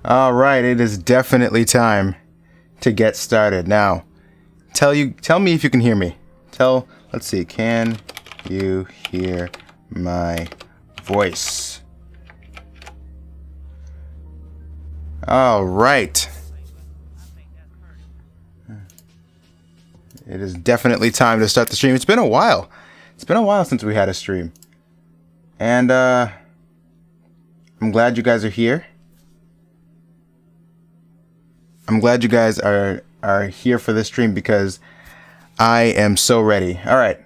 All right, it is definitely time to get started. Now, tell me if you can hear me. Let's see, can you hear my voice? All right. It is definitely time to start the stream. It's been a while. It's been a while since we had a stream. And I'm glad you guys are here. I'm glad you guys are here for this stream because I am so ready. All right,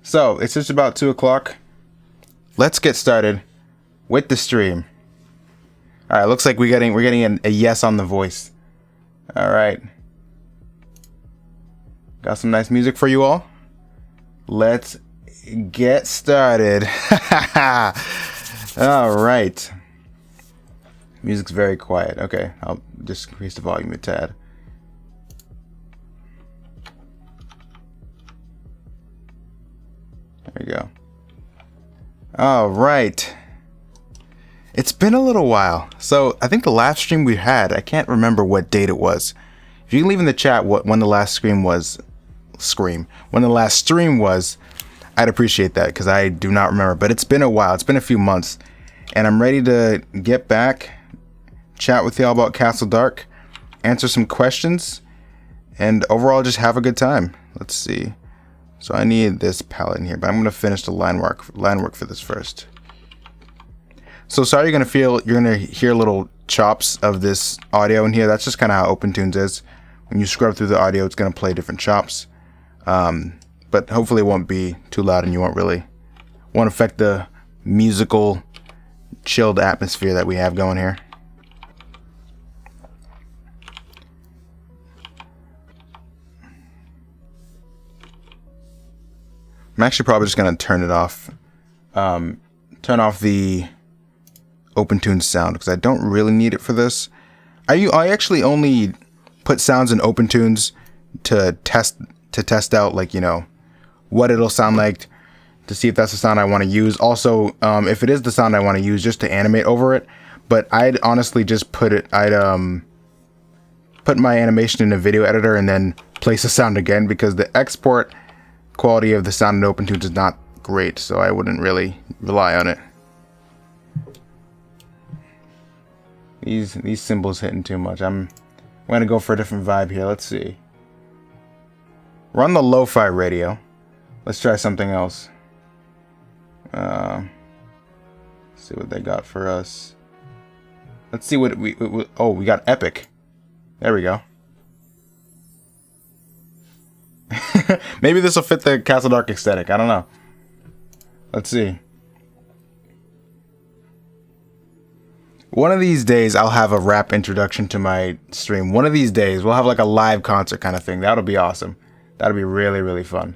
so it's just about 2 o'clock. Let's get started with the stream. All right, looks like we're getting a yes on the voice. All right, got some nice music for you all. Let's get started. All right. Music's very quiet. Okay, I'll just increase the volume a tad. There we go. All right. It's been a little while. So I think the last stream we had, I can't remember what date it was. If you can leave in the chat when the last stream was, when the last stream was, I'd appreciate that because I do not remember. But it's been a while. It's been a few months, and I'm ready to get back, chat with y'all about Castle Dark, answer some questions, and overall just have a good time. Let's see. So I need this palette in here, but I'm going to finish the line work for this first. So sorry you're going to hear little chops of this audio in here. That's just kind of how OpenTunes is. When you scrub through the audio, it's going to play different chops. But hopefully it won't be too loud and you won't affect the musical chilled atmosphere that we have going here. I'm actually probably just going to turn it off. Turn off the OpenTunes sound because I don't really need it for this. I actually only put sounds in OpenTunes to test out, like, you know, what it'll sound like, to see if that's the sound I want to use. Also, if it is the sound I want to use, just to animate over it. But I'd honestly just put my animation in a video editor and then place the sound again, because the export quality of the sound in OpenTunes is not great, so I wouldn't really rely on it. These symbols hitting too much. I'm gonna go for a different vibe here. Let's see. We're on the lo-fi radio. Let's try something else. See what they got for us. Let's see what we got epic. There we go. Maybe this will fit the Castle Dark aesthetic. I don't know. Let's see. One of these days, I'll have a rap introduction to my stream. One of these days, we'll have like a live concert kind of thing. That'll be awesome. That'll be really, really fun.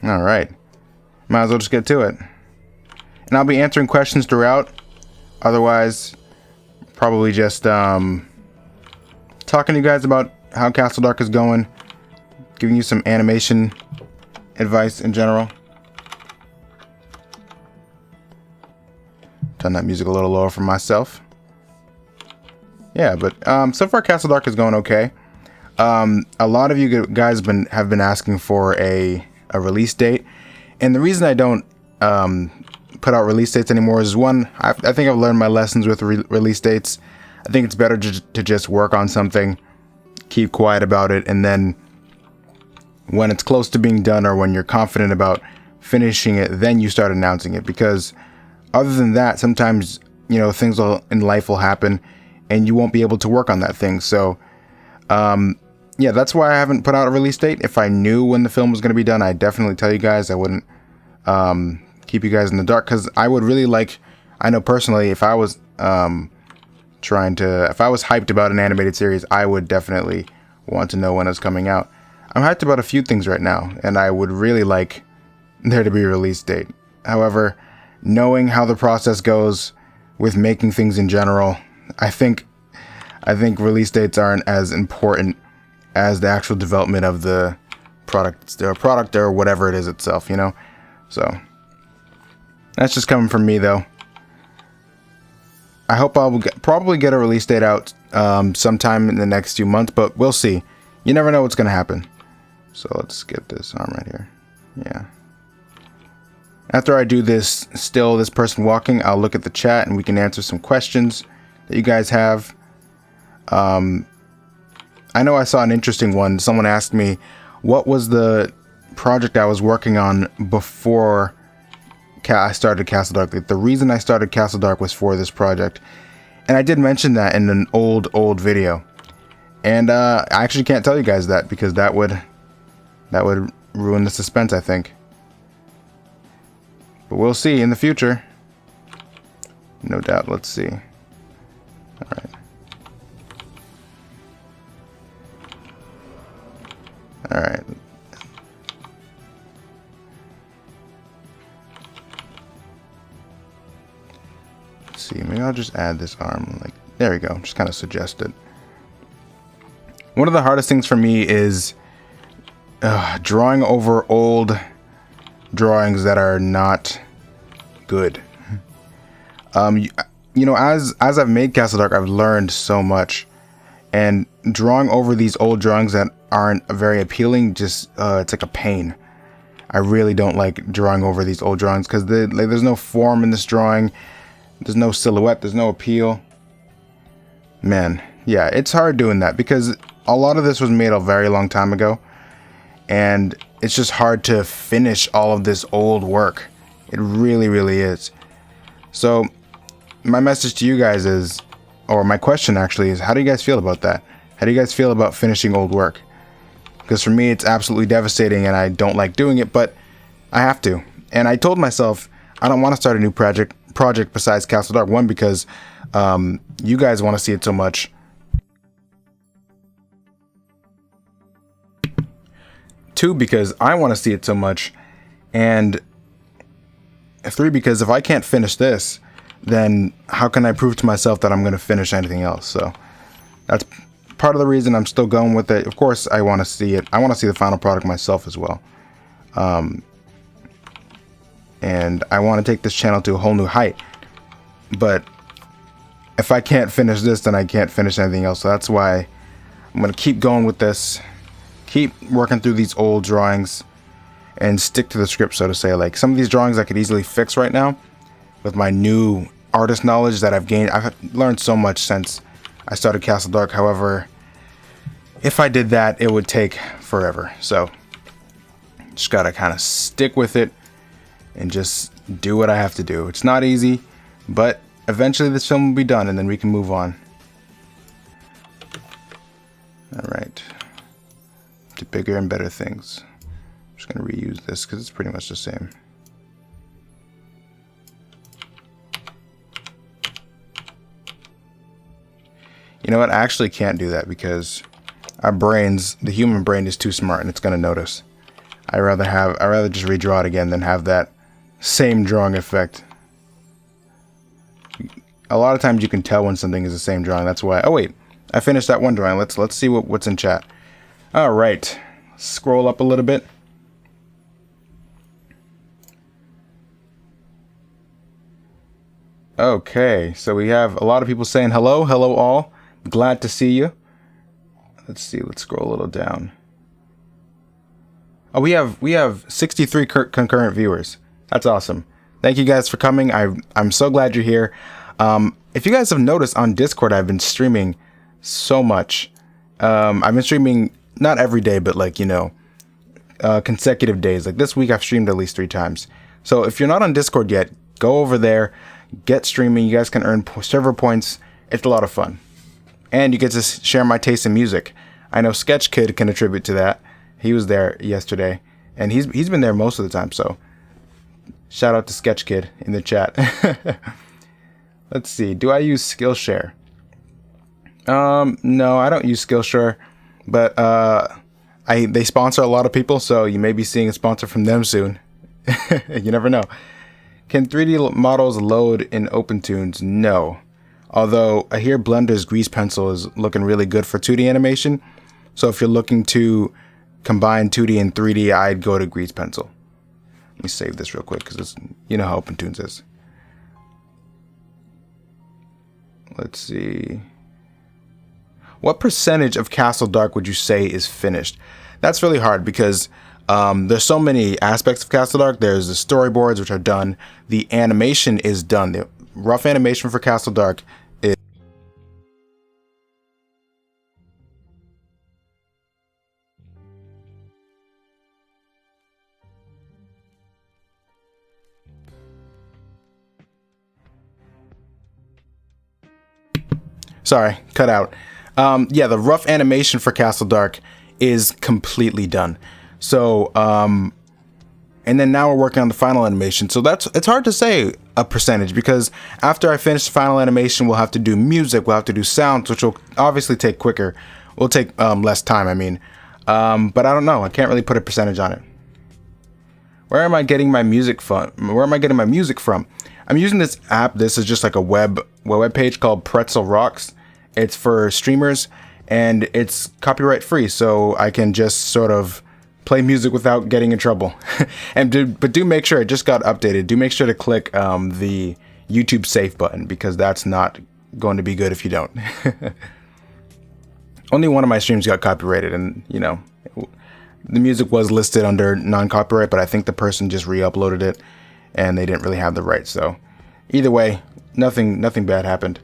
All right. Might as well just get to it. And I'll be answering questions throughout. Otherwise, probably just talking to you guys about how Castle Dark is going. Giving you some animation advice in general. Turn that music a little lower for myself. Yeah, but so far Castle Dark is going okay. A lot of you guys have been asking for a release date, and the reason I don't put out release dates anymore is one, I think I've learned my lessons with release dates. I think it's better to just work on something, keep quiet about it, and then when it's close to being done or when you're confident about finishing it, then you start announcing it. Because other than that, sometimes, you know, things in life will happen and you won't be able to work on that thing. So yeah, that's why I haven't put out a release date. If I knew when the film was going to be done, I'd definitely tell you guys. I wouldn't keep you guys in the dark, because I would really like, I know personally, if I was if I was hyped about an animated series, I would definitely want to know when it's coming out. I'm hyped about a few things right now, and I would really like there to be a release date. However, knowing how the process goes with making things in general, I think release dates aren't as important as the actual development of the product or whatever it is itself, you know? So that's just coming from me, though. I hope I'll probably get a release date out sometime in the next few months, but we'll see. You never know what's going to happen. So let's get this arm right here. Yeah. After I do this person walking, I'll look at the chat and we can answer some questions that you guys have. I know I saw an interesting one. Someone asked me, what was the project I was working on before I started Castle Dark? Like, the reason I started Castle Dark was for this project. And I did mention that in an old video. And I actually can't tell you guys that, because that would ruin the suspense, I think. But we'll see in the future. No doubt. Let's see. All right. All right. Let's see. Maybe I'll just add this arm. Like, there we go. Just kind of suggest it. One of the hardest things for me is drawing over old drawings that are not good. You know, as I've made Castle Dark, I've learned so much, and drawing over these old drawings that aren't very appealing, just it's like a pain. I really don't like drawing over these old drawings, because there's no form in this drawing, there's no silhouette, there's no appeal. Man, yeah, it's hard doing that, because a lot of this was made a very long time ago, and it's just hard to finish all of this old work. It really, really is. So my message to you guys is, or my question actually is, how do you guys feel about that? How do you guys feel about finishing old work? Because for me, it's absolutely devastating, and I don't like doing it, but I have to. And I told myself I don't want to start a new project besides Castle Dark. One, because you guys want to see it so much. Two, because I want to see it so much. And three, because if I can't finish this, then how can I prove to myself that I'm going to finish anything else? So that's part of the reason I'm still going with it. Of course, I want to see it. I want to see the final product myself as well. And I want to take this channel to a whole new height. But if I can't finish this, then I can't finish anything else. So that's why I'm going to keep going with this. Keep working through these old drawings and stick to the script, so to say. Like, some of these drawings I could easily fix right now with my new artist knowledge that I've gained. I've learned so much since I started Castle Dark. However, if I did that, it would take forever. So just gotta kind of stick with it and just do what I have to do. It's not easy, but eventually this film will be done and then we can move on. All right. To bigger and better things. I'm just going to reuse this because it's pretty much the same. You know what? I actually can't do that because our brains, the human brain, is too smart and it's going to notice. I'd rather just redraw it again than have that same drawing effect. A lot of times you can tell when something is the same drawing. That's why. Oh wait, I finished that one drawing. Let's see what's in chat. All right, scroll up a little bit. Okay, so we have a lot of people saying hello, hello all. Glad to see you. Let's see. Let's scroll a little down. Oh, we have 63 concurrent viewers. That's awesome. Thank you guys for coming. I'm so glad you're here. If you guys have noticed on Discord, I've been streaming so much. I've been streaming not every day, but like, you know, consecutive days. Like this week I've streamed at least 3 times. So if you're not on Discord yet, go over there, get streaming. You guys can earn server points. It's a lot of fun. And you get to share my taste in music. I know Sketch Kid can attribute to that. He was there yesterday, and he's been there most of the time. So, shout out to Sketch Kid in the chat. Let's see. Do I use Skillshare? No, I don't use Skillshare, but they sponsor a lot of people, so you may be seeing a sponsor from them soon. You never know. Can 3D models load in OpenTunes? No. Although I hear Blender's Grease Pencil is looking really good for 2D animation. So if you're looking to combine 2D and 3D, I'd go to Grease Pencil. Let me save this real quick because you know how OpenTunes is. Let's see. What percentage of Castle Dark would you say is finished? That's really hard because there's so many aspects of Castle Dark. There's the storyboards, which are done. The animation is done. The rough animation for Castle Dark is... Sorry, cut out. Yeah, the rough animation for Castle Dark is completely done. So, and then now we're working on the final animation. So it's hard to say a percentage because after I finish the final animation, we'll have to do music, we'll have to do sounds, which will obviously take quicker. Will take less time, I mean. But I don't know. I can't really put a percentage on it. Where am I getting my music from? I'm using this app. This is just like a web page called Pretzel Rocks. It's for streamers and it's copyright free, so I can just sort of play music without getting in trouble. But do make sure, it just got updated. Do make sure to click the YouTube safe button because that's not going to be good if you don't. Only one of my streams got copyrighted, and you know, the music was listed under non-copyright, but I think the person just re-uploaded it and they didn't really have the rights. So either way, nothing bad happened.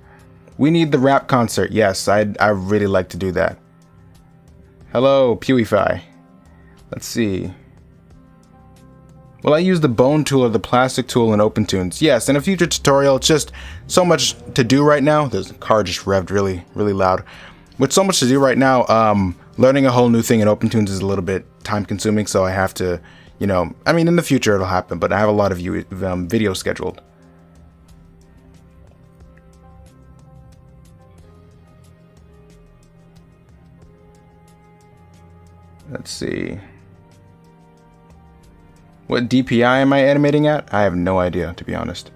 We need the rap concert. Yes, I really like to do that. Hello, PewDiePie. Let's see. Will I use the bone tool or the plastic tool in OpenTunes? Yes, in a future tutorial. It's just so much to do right now. There's a car just revved really, really loud. With so much to do right now, learning a whole new thing in OpenTunes is a little bit time consuming, so I have to, you know, I mean, in the future it'll happen, but I have a lot of videos scheduled. Let's see. What DPI am I animating at? I have no idea, to be honest.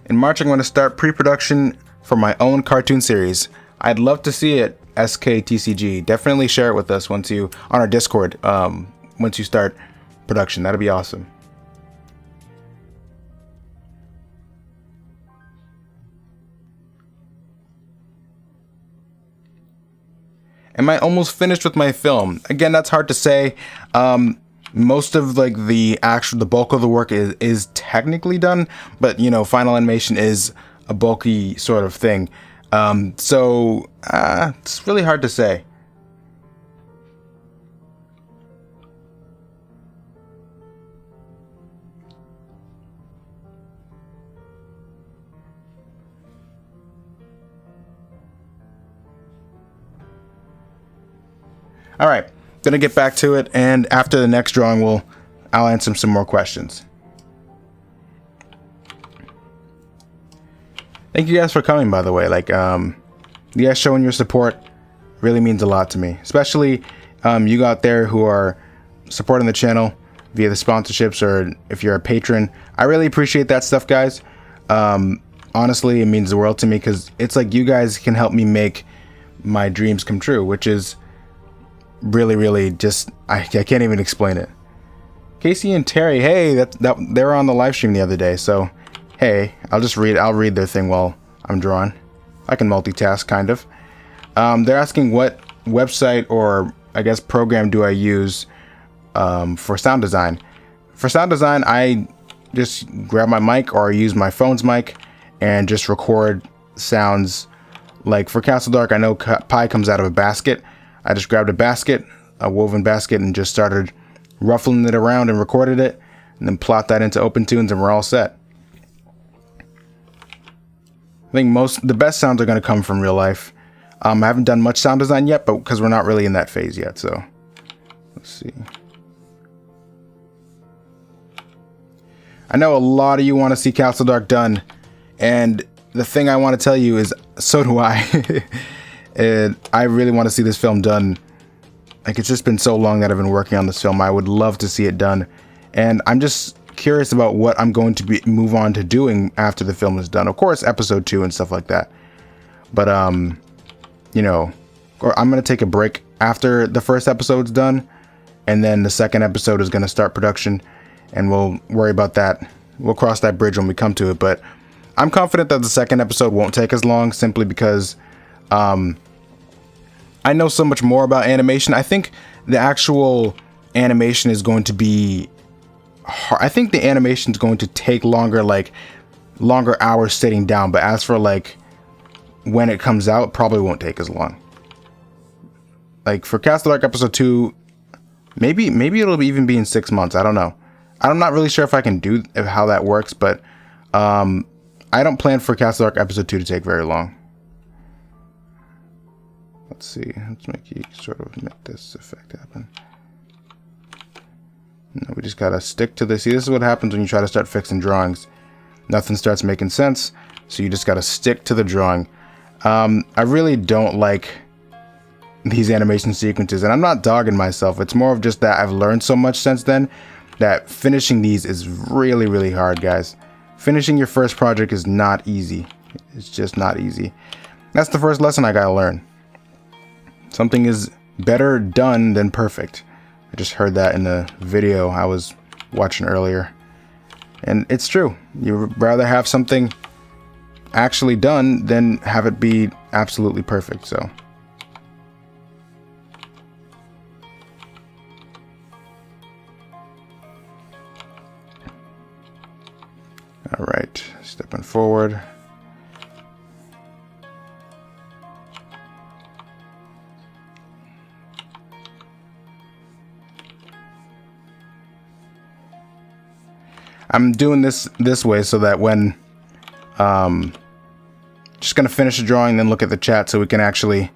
In March, I'm going to start pre-production for my own cartoon series. I'd love to see it, SKTCG. Definitely share it with us once you, on our Discord, once you start production. That'd be awesome. Am I almost finished with my film? Again, that's hard to say. Most of like the bulk of the work is technically done, but you know, final animation is a bulky sort of thing. So it's really hard to say. All right, gonna get back to it, and after the next drawing, I'll answer some more questions. Thank you guys for coming, by the way. Like, you guys showing your support really means a lot to me, especially you out there who are supporting the channel via the sponsorships, or if you're a patron. I really appreciate that stuff, guys. Honestly, it means the world to me, because it's like you guys can help me make my dreams come true, which is really just, I can't even explain it. Casey and Terry, hey, they were on the live stream the other day, so hey, I'll read their thing while I'm drawing. I can multitask, kind of. They're asking what website or I guess program do I use for sound design. For sound design, I just grab my mic or use my phone's mic and just record sounds. Like for Castle Dark, I know pie comes out of a basket. I just grabbed a basket, a woven basket, and just started ruffling it around and recorded it, and then plot that into OpenTunes, and we're all set. I think the best sounds are going to come from real life. I haven't done much sound design yet, but because we're not really in that phase yet, so let's see. I know a lot of you want to see Castle Dark done, and the thing I want to tell you is, so do I. And I really want to see this film done. Like, it's just been so long that I've been working on this film. I would love to see it done, and I'm just curious about what I'm going to move on to doing after the film is done. Of course, episode 2 and stuff like that. But you know, or I'm gonna take a break after the first episode's done, and then the second episode is gonna start production, and we'll worry about that. We'll cross that bridge when we come to it. But I'm confident that the second episode won't take as long, simply because I know so much more about animation. I think the actual animation is going to be hard. I think the animation is going to take longer, like longer hours sitting down. But as for like when it comes out, it probably won't take as long. Like for Castle Dark episode 2, maybe it'll even be in 6 months. I don't know. I'm not really sure if I can do how that works, but I don't plan for Castle Dark episode 2 to take very long. Let's see. Let's make this effect happen. No, we just gotta stick to this. See, this is what happens when you try to start fixing drawings. Nothing starts making sense, so you just gotta stick to the drawing. I really don't like these animation sequences, and I'm not dogging myself. It's more of just that I've learned so much since then that finishing these is really hard, guys. Finishing your first project is not easy. It's just not easy. That's the first lesson I gotta learn. Something is better done than perfect. I just heard that in the video I was watching earlier. And it's true. You'd rather have something actually done than have it be absolutely perfect, so. All right, stepping forward. I'm doing this way so that when just gonna finish the drawing, then look at the chat so we can actually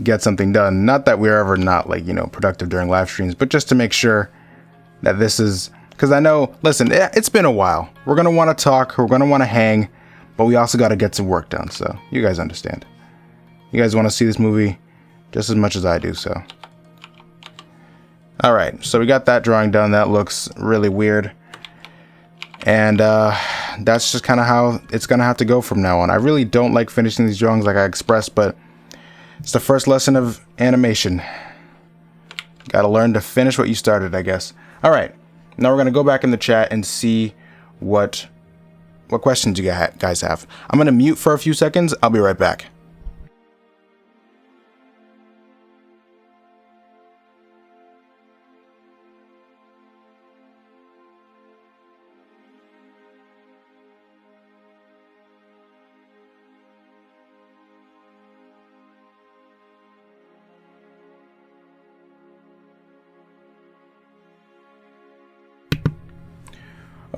get something done. Not that we're ever not, like, you know, productive during live streams, but just to make sure that this is, because I know, listen, it's been a while. We're gonna want to talk, we're gonna want to hang, but we also got to get some work done. So you guys understand. You guys want to see this movie just as much as I do, so. All right, so we got that drawing done. That looks really weird. And that's just kind of how it's gonna have to go from now on. I really don't like finishing these drawings, like I expressed, but it's the first lesson of animation. Gotta learn to finish what you started, I guess. All right, now we're gonna go back in the chat and see what questions you guys have. I'm gonna mute for a few seconds. I'll be right back.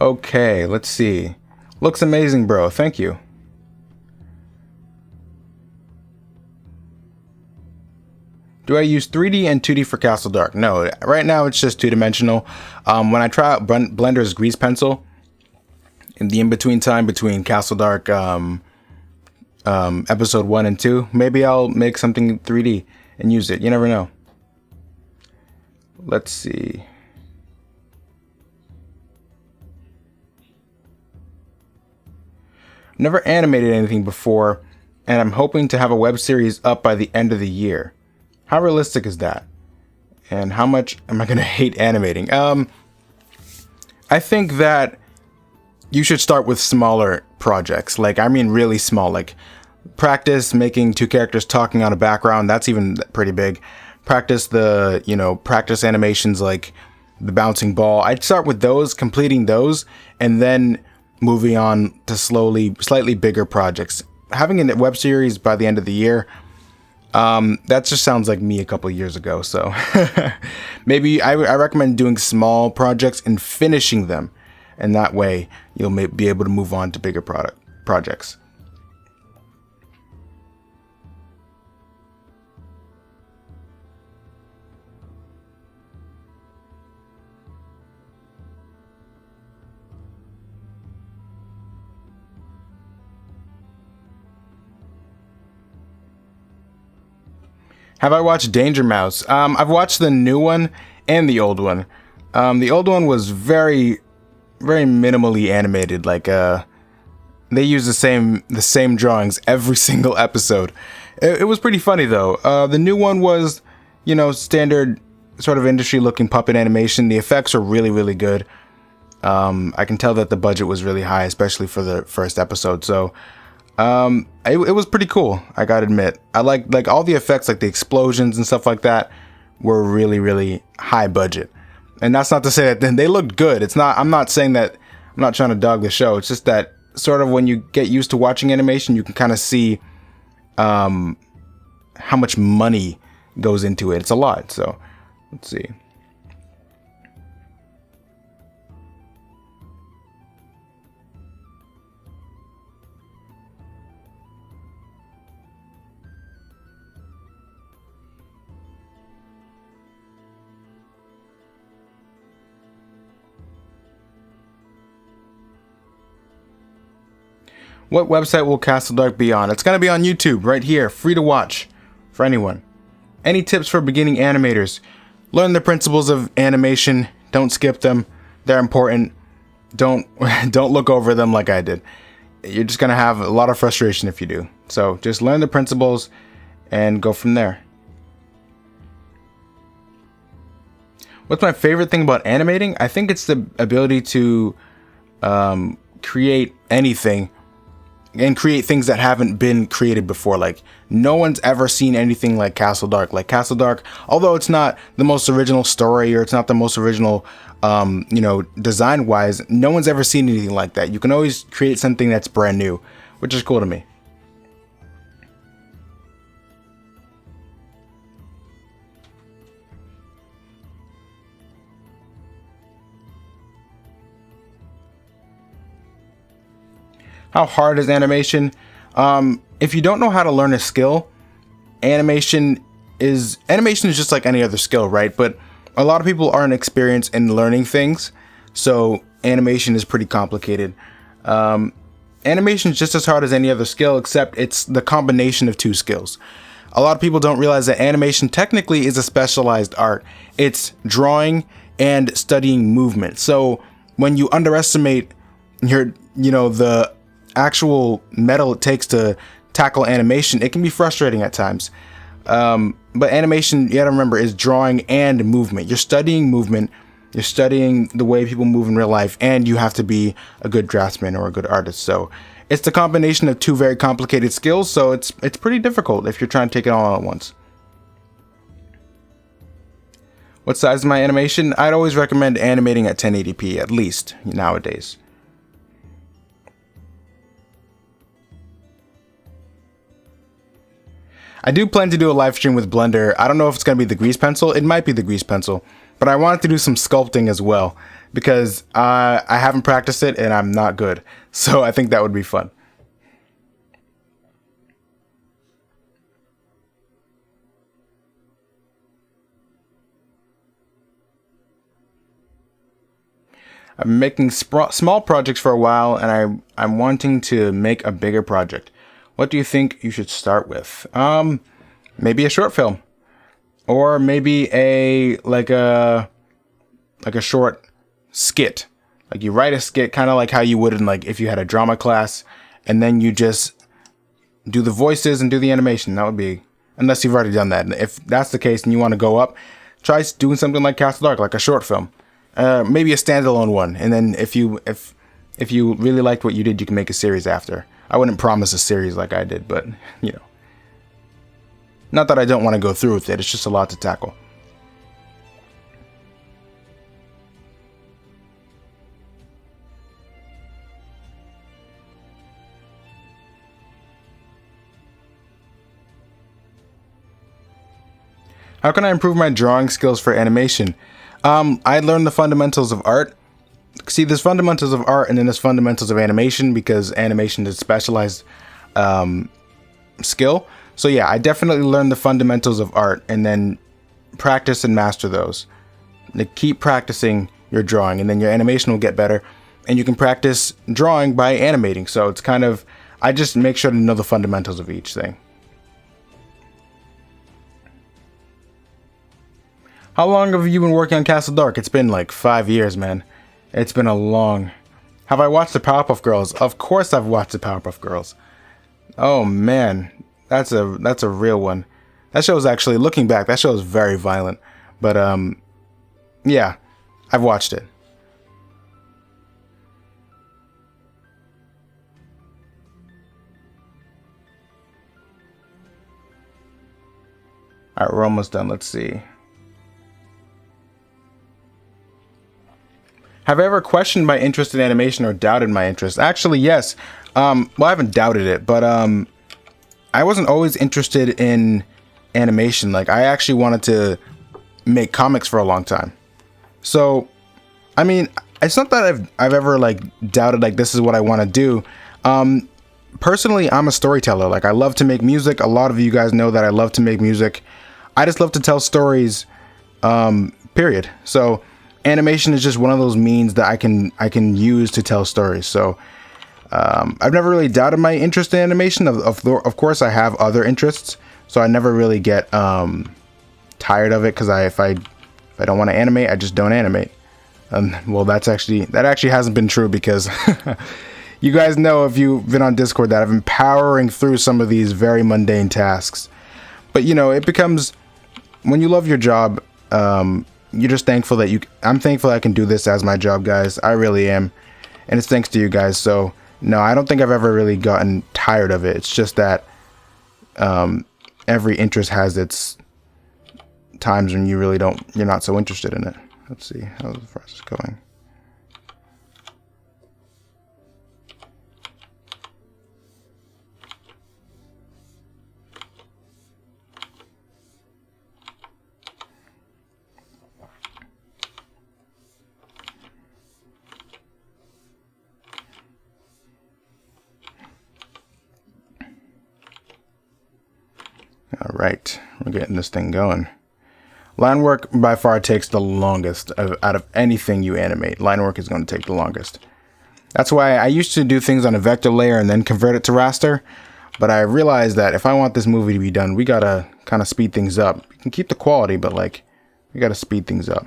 Okay, let's see. Looks amazing, bro. Thank you. Do I use 3D and 2D for Castle Dark? No, right now it's just two-dimensional. When I try out Blender's Grease Pencil, in the in-between time between Castle Dark episode 1 and 2. Maybe I'll make something 3D and use it. You never know. Let's see. Never animated anything before, and I'm hoping to have a web series up by the end of the year. How realistic is that? And how much am I going to hate animating? I think that you should start with smaller projects. Like, I mean really small. Like, practice making 2 characters talking on a background. That's even pretty big. Practice practice animations like the bouncing ball. I'd start with those, completing those, and then moving on to slightly bigger projects. Having a web series by the end of the year, that just sounds like me a couple years ago. So maybe I recommend doing small projects and finishing them, and that way you'll be able to move on to bigger projects. Have I watched Danger Mouse? I've watched the new one and the old one. The old one was very minimally animated. Like, they use the same drawings every single episode. It was pretty funny though. The new one was, standard sort of industry looking puppet animation. The effects are really good. I can tell that the budget was really high, especially for the first episode. So it was pretty cool, I gotta admit. I like all the effects, like the explosions and stuff like that, were really high budget. And that's not to say that they looked good. I'm not saying that. I'm not trying to dog the show. It's just that sort of when you get used to watching animation, you can kind of see how much money goes into it. It's a lot. So let's see. What website will Castle Dark be on? It's going to be on YouTube, right here, free to watch for anyone. Any tips for beginning animators? Learn the principles of animation. Don't skip them. They're important. Don't look over them like I did. You're just going to have a lot of frustration if you do. So just learn the principles and go from there. What's my favorite thing about animating? I think it's the ability to create anything and create things that haven't been created before. Like, no one's ever seen anything like Castle Dark. Like, Castle Dark, although it's not the most original story or it's not the most original, design wise, no one's ever seen anything like that. You can always create something that's brand new, which is cool to me. How hard is animation? If you don't know how to learn a skill, animation is just like any other skill, right? But a lot of people aren't experienced in learning things, so animation is pretty complicated. Animation is just as hard as any other skill, except it's the combination of 2 skills. A lot of people don't realize that animation technically is a specialized art. It's drawing and studying movement. So when you underestimate the actual metal it takes to tackle animation, it can be frustrating at times. But animation, you gotta remember, is drawing and movement. You're studying movement, you're studying the way people move in real life, and you have to be a good draftsman or a good artist. So it's the combination of 2 very complicated skills, so it's pretty difficult if you're trying to take it all at once. What size is my animation? I'd always recommend animating at 1080p, at least, nowadays. I do plan to do a live stream with Blender. I don't know if it's going to be the grease pencil. It might be the grease pencil, but I wanted to do some sculpting as well because I haven't practiced it and I'm not good. So I think that would be fun. I've been making small projects for a while, and I'm wanting to make a bigger project. What do you think you should start with? Maybe a short film, or maybe like a short skit. Like you write a skit, kind of like how you would in like if you had a drama class, and then you just do the voices and do the animation. That would be, unless you've already done that. And if that's the case and you want to go up, try doing something like Castle Dark, like a short film, maybe a standalone one. And then if you really liked what you did, you can make a series after. I wouldn't promise a series like I did, but you know, not that I don't want to go through with it. It's just a lot to tackle. How can I improve my drawing skills for animation? I learned the fundamentals of art. See, there's fundamentals of art and then there's fundamentals of animation, because animation is a specialized skill. So yeah, I definitely learned the fundamentals of art and then practice and master those. Like, keep practicing your drawing and then your animation will get better, and you can practice drawing by animating. So it's kind of, I just make sure to know the fundamentals of each thing. How long have you been working on Castle Dark? It's been like 5 years, man. It's been a long... Have I watched the Powerpuff Girls? Of course I've watched the Powerpuff Girls. Oh man, that's a real one. That show is actually, looking back, that show is very violent. But yeah, I've watched it. Alright, we're almost done. Let's see. Have I ever questioned my interest in animation or doubted my interest? Actually, yes. Well, I haven't doubted it, but I wasn't always interested in animation. Like, I actually wanted to make comics for a long time. So, I mean, it's not that I've ever like doubted like this is what I want to do. Personally, I'm a storyteller. Like, I love to make music. A lot of you guys know that I love to make music. I just love to tell stories. Period. So animation is just one of those means that I can use to tell stories. So I've never really doubted my interest in animation. Of course, I have other interests, so I never really get tired of it, because if I don't want to animate, I just don't animate. Well, that actually hasn't been true, because you guys know, if you've been on Discord, that I've been powering through some of these very mundane tasks. But you know, it becomes, when you love your job, you're just thankful that I'm thankful I can do this as my job, guys. I really am. And it's thanks to you guys. So no, I don't think I've ever really gotten tired of it. It's just that every interest has its times when you're not so interested in it. Let's see, how's the process going? All right, we're getting this thing going. Line work by far takes the longest out of anything you animate. Line work is going to take the longest. That's why I used to do things on a vector layer and then convert it to raster. But I realized that if I want this movie to be done, we gotta kind of speed things up. We can keep the quality, but like, we gotta speed things up.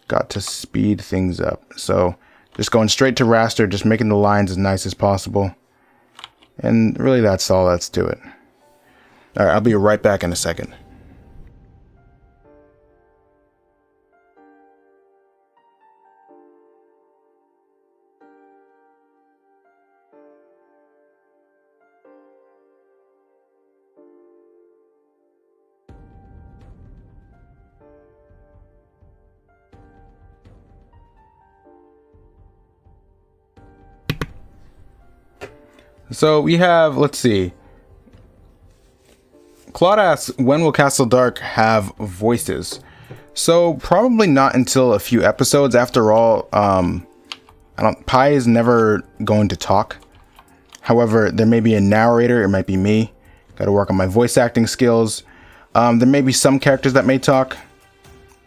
Got to speed things up. So just going straight to raster, just making the lines as nice as possible. And really, that's all that's to it. All right, I'll be right back in a second. So we have, let's see. Claude asks, when will Castle Dark have voices? So probably not until a few episodes. After all, Pi is never going to talk. However, there may be a narrator. It might be me. Got to work on my voice acting skills. There may be some characters that may talk.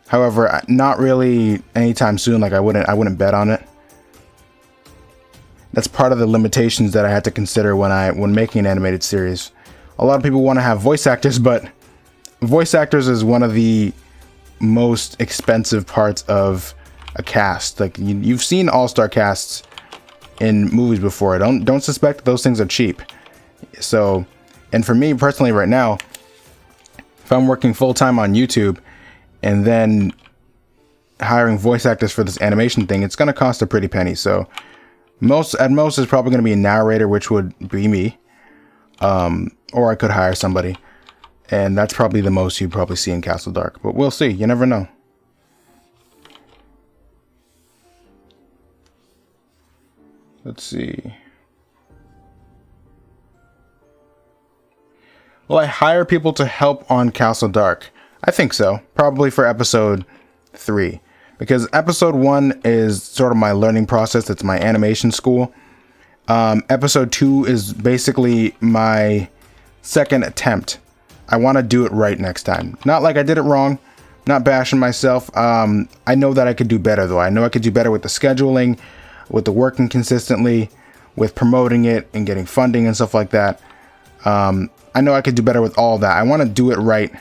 However, not really anytime soon. Like I wouldn't bet on it. that's part of the limitations that I had to consider when making an animated series. A lot of people want to have voice actors, but voice actors is one of the most expensive parts of a cast. Like you've seen all-star casts in movies before. Don't suspect that those things are cheap. So, and for me personally right now, if I'm working full-time on YouTube and then hiring voice actors for this animation thing, it's going to cost a pretty penny. So at most is probably going to be a narrator, which would be me, or I could hire somebody, and that's probably the most you'd probably see in Castle Dark, but we'll see. You never know. Let's see. Will I hire people to help on Castle Dark? I think so. Probably for episode 3. Because episode 1 is sort of my learning process. It's my animation school. Episode 2 is basically my second attempt. I want to do it right next time. Not like I did it wrong. Not bashing myself. I know that I could do better though. I know I could do better with the scheduling, with the working consistently, with promoting it and getting funding and stuff like that. I know I could do better with all that. I want to do it right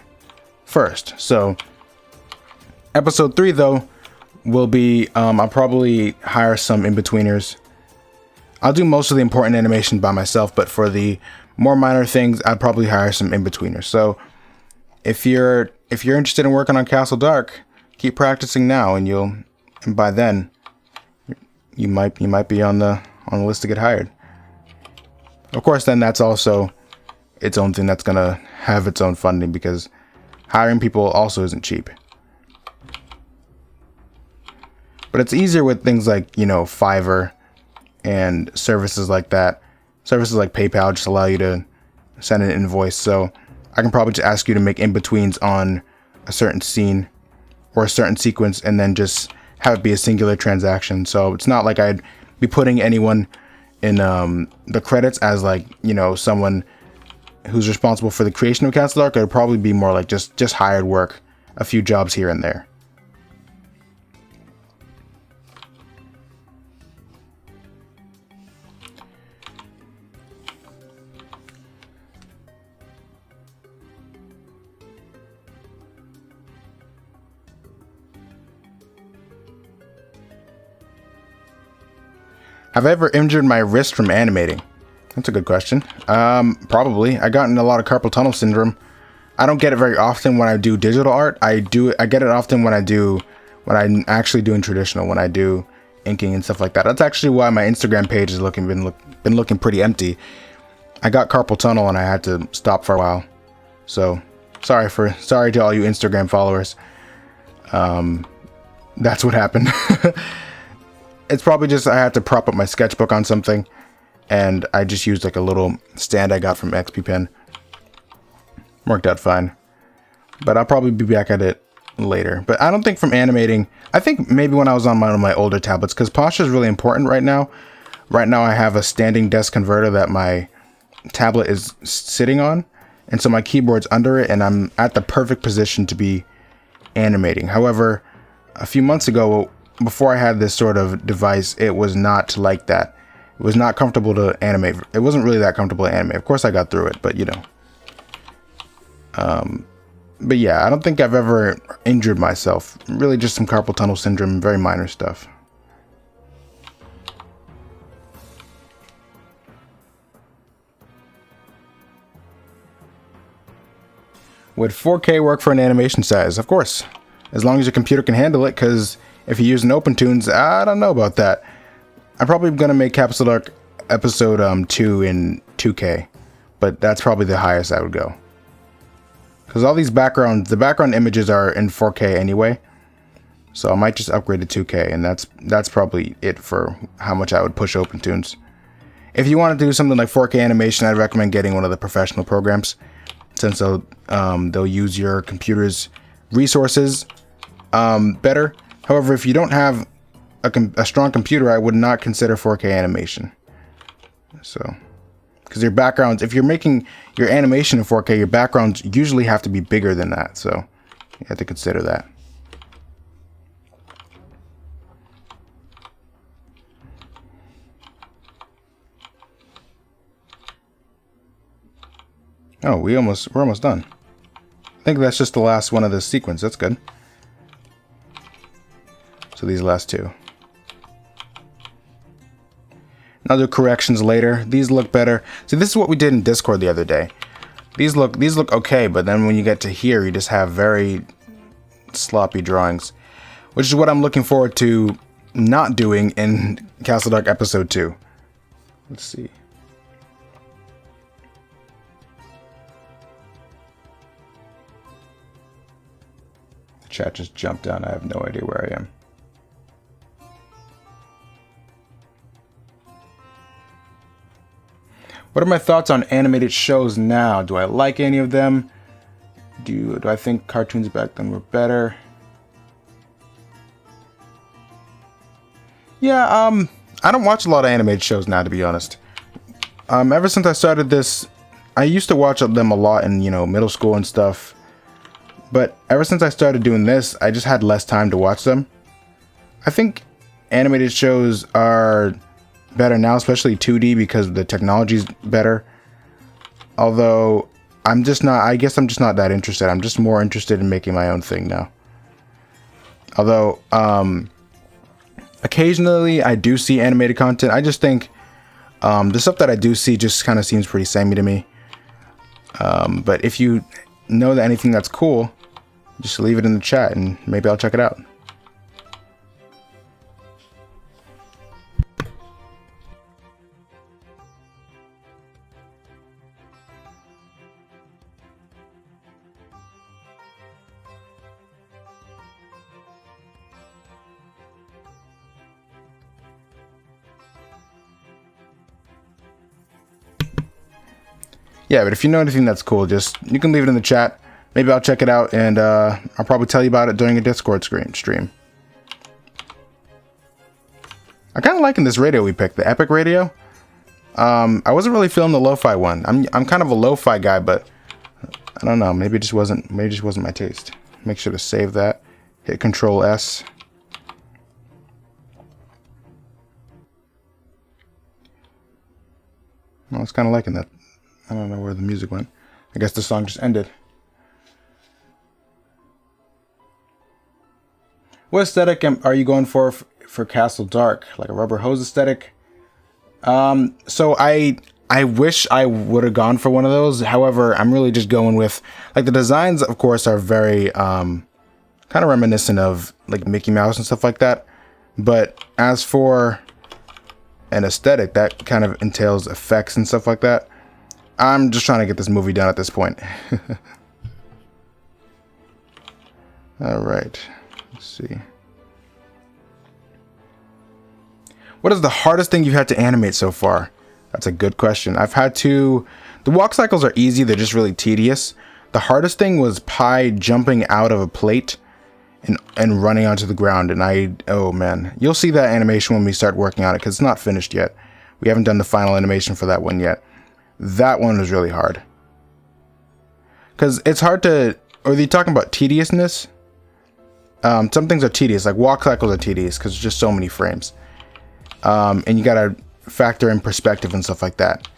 first. So episode 3 though will be, I'll probably hire some in-betweeners. I'll do most of the important animation by myself, but for the more minor things, I'd probably hire some in-betweeners. So if you're interested in working on Castle Dark, keep practicing now, and by then you might be on the list to get hired. Of course, then that's also its own thing that's gonna have its own funding, because hiring people also isn't cheap. But it's easier with things like, Fiverr and services like that. Services like PayPal just allow you to send an invoice. So I can probably just ask you to make in-betweens on a certain scene or a certain sequence, and then just have it be a singular transaction. So it's not like I'd be putting anyone in the credits as someone who's responsible for the creation of Castle Dark. It would probably be more like just hired work, a few jobs here and there. Have I ever injured my wrist from animating? That's a good question. Probably. I got in a lot of carpal tunnel syndrome. I don't get it very often when I do digital art. I get it often when I'm actually doing traditional, when I do inking and stuff like that. That's actually why my Instagram page has been looking pretty empty. I got carpal tunnel and I had to stop for a while. So sorry to all you Instagram followers. That's what happened. It's probably just I had to prop up my sketchbook on something, and I just used like a little stand I got from XP Pen. Worked out fine. But I'll probably be back at it later. But I don't think from animating, I think maybe when I was on one of my older tablets, because posture is really important right now. Right now I have a standing desk converter that my tablet is sitting on, and so my keyboard's under it, and I'm at the perfect position to be animating. However, a few months ago, before I had this sort of device, it was not like that. It was not comfortable to animate. It wasn't really that comfortable to animate. Of course I got through it, but but yeah, I don't think I've ever injured myself. Really just some carpal tunnel syndrome, very minor stuff. Would 4K work for an animation size? Of course, as long as your computer can handle it, because if you use an OpenTunes, I don't know about that. I'm probably going to make Castle Dark episode 2 in 2K, but that's probably the highest I would go. Because all these the background images are in 4K anyway, so I might just upgrade to 2K, and that's probably it for how much I would push OpenTunes. If you want to do something like 4K animation, I'd recommend getting one of the professional programs, since they'll use your computer's resources better. However, if you don't have a strong computer, I would not consider 4K animation. So, because your backgrounds, if you're making your animation in 4K, your backgrounds usually have to be bigger than that. So you have to consider that. Oh, we're almost done. I think that's just the last one of this sequence. That's good. So these last two. I'll do corrections later. These look better. See, this is what we did in Discord the other day. These look okay, but then when you get to here, you just have very sloppy drawings, which is what I'm looking forward to not doing in Castle Dark Episode 2. Let's see. The chat just jumped down. I have no idea where I am. What are my thoughts on animated shows now? Do I like any of them? Do I think cartoons back then were better? Yeah, I don't watch a lot of animated shows now, to be honest. Ever since I started this, I used to watch them a lot in, middle school and stuff. But ever since I started doing this, I just had less time to watch them. I think animated shows are better now, especially 2D, because the technology's better. Although I guess I'm just not that interested. I'm just more interested in making my own thing now. Although occasionally I do see animated content. I just think the stuff that I do see just kind of seems pretty samey to me. But if you know that anything that's cool, just leave it in the chat and maybe I'll check it out. Yeah, but if you know anything that's cool, you can leave it in the chat. Maybe I'll check it out, and I'll probably tell you about it during a Discord stream. I kind of liking this radio we picked, the Epic radio. I wasn't really feeling the lo-fi one. I'm kind of a lo-fi guy, but I don't know. Maybe it just wasn't my taste. Make sure to save that. Hit Control S. I was kind of liking that. I don't know where the music went. I guess the song just ended. What aesthetic are you going for Castle Dark? Like a rubber hose aesthetic? So I wish I would have gone for one of those. However, I'm really just going with, like, the designs, of course, are very kind of reminiscent of like Mickey Mouse and stuff like that. But as for an aesthetic, that kind of entails effects and stuff like that. I'm just trying to get this movie done at this point. All right. Let's see. What is the hardest thing you've had to animate so far? That's a good question. The walk cycles are easy. They're just really tedious. The hardest thing was Pi jumping out of a plate and running onto the ground. And oh man, you'll see that animation when we start working on it, because it's not finished yet. We haven't done the final animation for that one yet. That one was really hard. Because it's hard to, are you talking about tediousness? Some things are tedious, like walk cycles are tedious because there's just so many frames. And you gotta factor in perspective and stuff like that.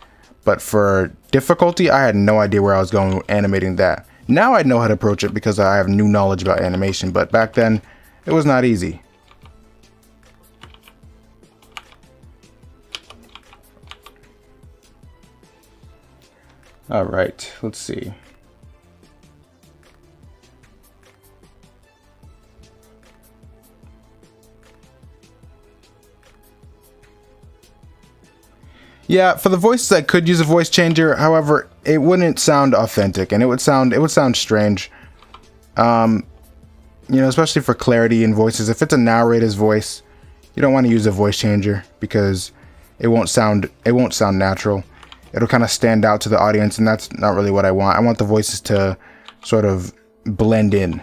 But for difficulty, I had no idea where I was going animating that. Now I know how to approach it because I have new knowledge about animation, but back then it was not easy. All right, let's see. Yeah, for the voices I could use a voice changer. However, it wouldn't sound authentic and it would sound strange. Especially for clarity in voices. If it's a narrator's voice, you don't want to use a voice changer because it won't sound natural. It'll kind of stand out to the audience, and that's not really what I want. I want the voices to sort of blend in.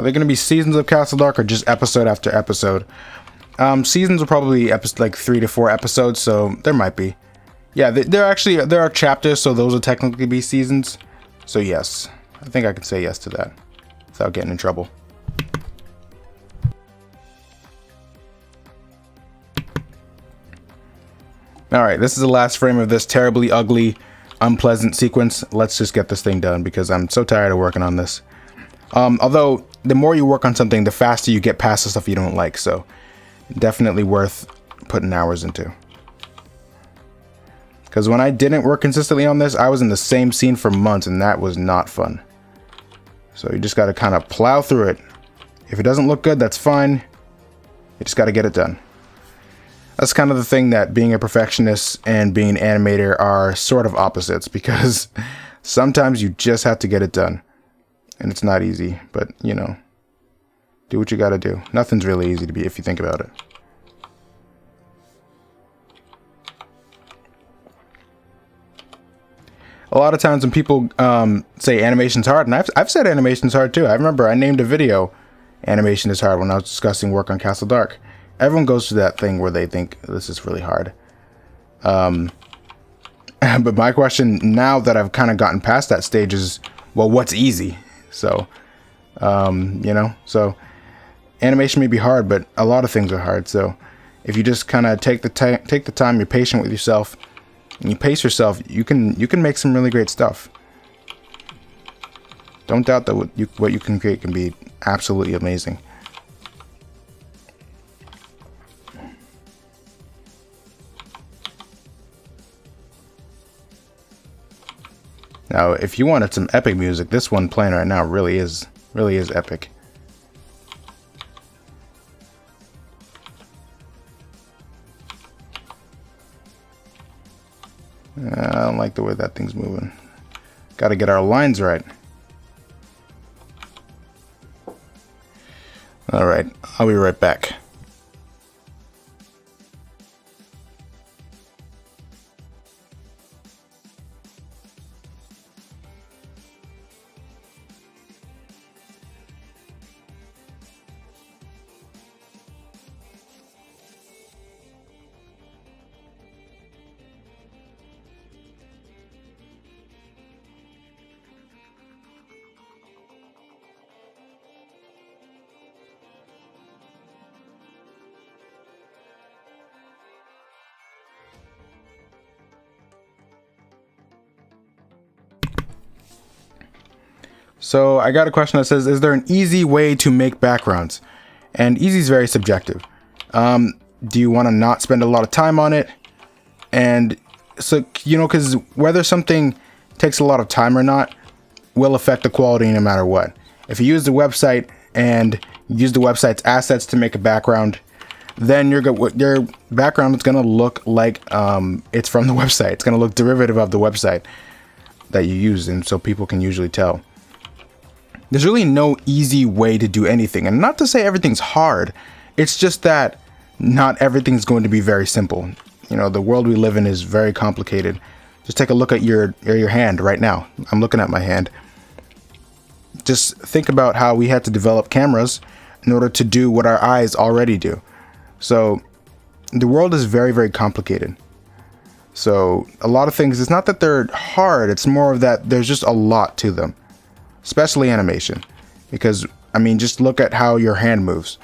Are they going to be seasons of Castle Dark or just episode after episode? Seasons are probably like 3 to 4 episodes, so there might be. Yeah, there are chapters, so those will technically be seasons. So yes, I think I can say yes to that without getting in trouble. Alright, this is the last frame of this terribly ugly, unpleasant sequence. Let's just get this thing done because I'm so tired of working on this. Although, the more you work on something, the faster you get past the stuff you don't like, so definitely worth putting hours into. Because when I didn't work consistently on this, I was in the same scene for months, and that was not fun. So you just got to kind of plow through it. If it doesn't look good, that's fine. You just got to get it done. That's kind of the thing that being a perfectionist and being an animator are sort of opposites, because sometimes you just have to get it done. And it's not easy, but you know, do what you got to do. Nothing's really easy to be if you think about it. A lot of times when people say animation's hard, and I've said animation's hard too. I remember I named a video "Animation is Hard" when I was discussing work on Castle Dark. Everyone goes through that thing where they think this is really hard. But my question now that I've kind of gotten past that stage is, well, what's easy? So, you know, so animation may be hard, but a lot of things are hard. So if you just kind of take the time, you're patient with yourself, and you pace yourself, you can make some really great stuff. Don't doubt that what you can create can be absolutely amazing. Now, if you wanted some epic music, this one playing right now really is epic. I don't like the way that thing's moving. Got to get our lines right. All right, I'll be right back. So I got a question that says, is there an easy way to make backgrounds? And easy is very subjective. Do you want to not spend a lot of time on it? And so, you know, because whether something takes a lot of time or not will affect the quality no matter what. If you use the website and use the website's assets to make a background, then your background is going to look like it's from the website. It's going to look derivative of the website that you use, and so people can usually tell. There's really no easy way to do anything, and not to say everything's hard. It's just that not everything's going to be very simple. You know, the world we live in is very complicated. Just take a look at your hand right now. I'm looking at my hand. Just think about how we had to develop cameras in order to do what our eyes already do. So the world is very, very complicated. So a lot of things, it's not that they're hard, it's more of that there's just a lot to them. Especially animation, because I mean, just look at how your hand moves.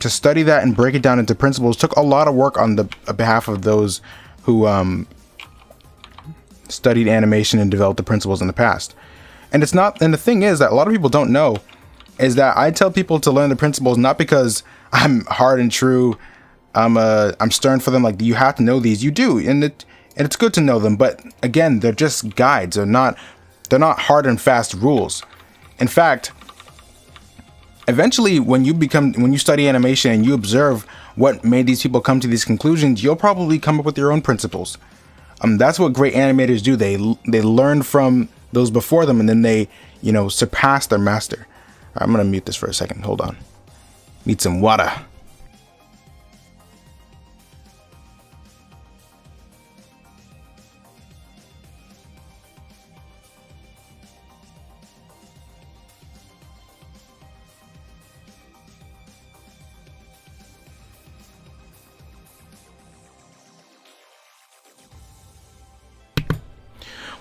To study that and break it down into principles took a lot of work on the behalf of those who studied animation and developed the principles in the past. And it's not, and the thing is that a lot of people don't know is that I tell people to learn the principles not because I'm hard and true, I'm stern for them, like you have to know these. You do, and it's good to know them, but again, they're just guides. They're not hard and fast rules. In fact, eventually when you study animation and you observe what made these people come to these conclusions, you'll probably come up with your own principles. That's what great animators do. They learn from those before them, and then they, you know, surpass their master. I'm gonna mute this for a second. Hold on. Need some water.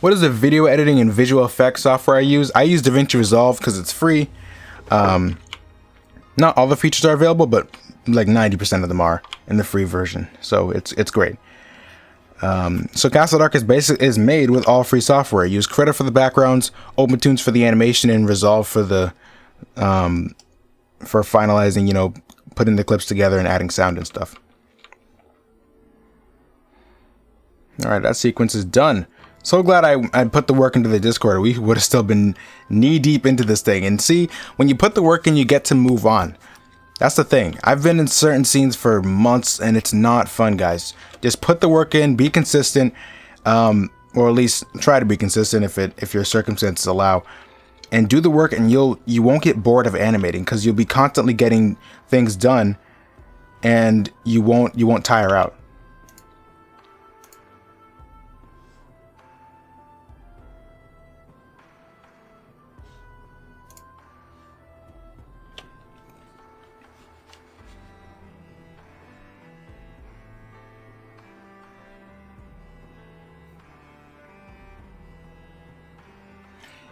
what is the video editing and visual effects software I use? I use Davinci Resolve because it's free. Not all the features are available, but like 90% of them are in the free version. So it's great. So Castle Dark is made with all free software. Use Krita for the backgrounds, OpenTunes for the animation, and Resolve for the for finalizing, you know, putting the clips together and adding sound and stuff. All right, that sequence is done. So glad I put the work into the Discord. We would have still been knee deep into this thing. And see, when you put the work in, you get to move on. That's the thing. I've been in certain scenes for months and it's not fun, guys. Just put the work in, be consistent, or at least try to be consistent if your circumstances allow, and do the work, and you won't get bored of animating because you'll be constantly getting things done and you won't tire out.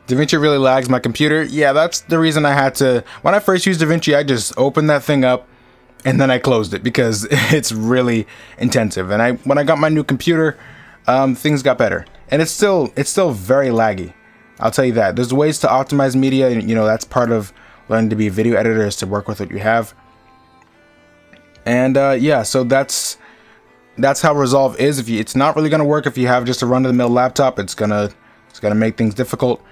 DaVinci really lags my computer. Yeah, that's the reason I had to, when I first used DaVinci, I just opened that thing up and then I closed it because it's really intensive. And when I got my new computer, things got better. And it's still very laggy. I'll tell you that. There's ways to optimize media, and you know, that's part of learning to be a video editor, is to work with what you have. And yeah, so that's how Resolve is. It's not really gonna work if you have just a run-of-the-mill laptop. It's gonna make things difficult.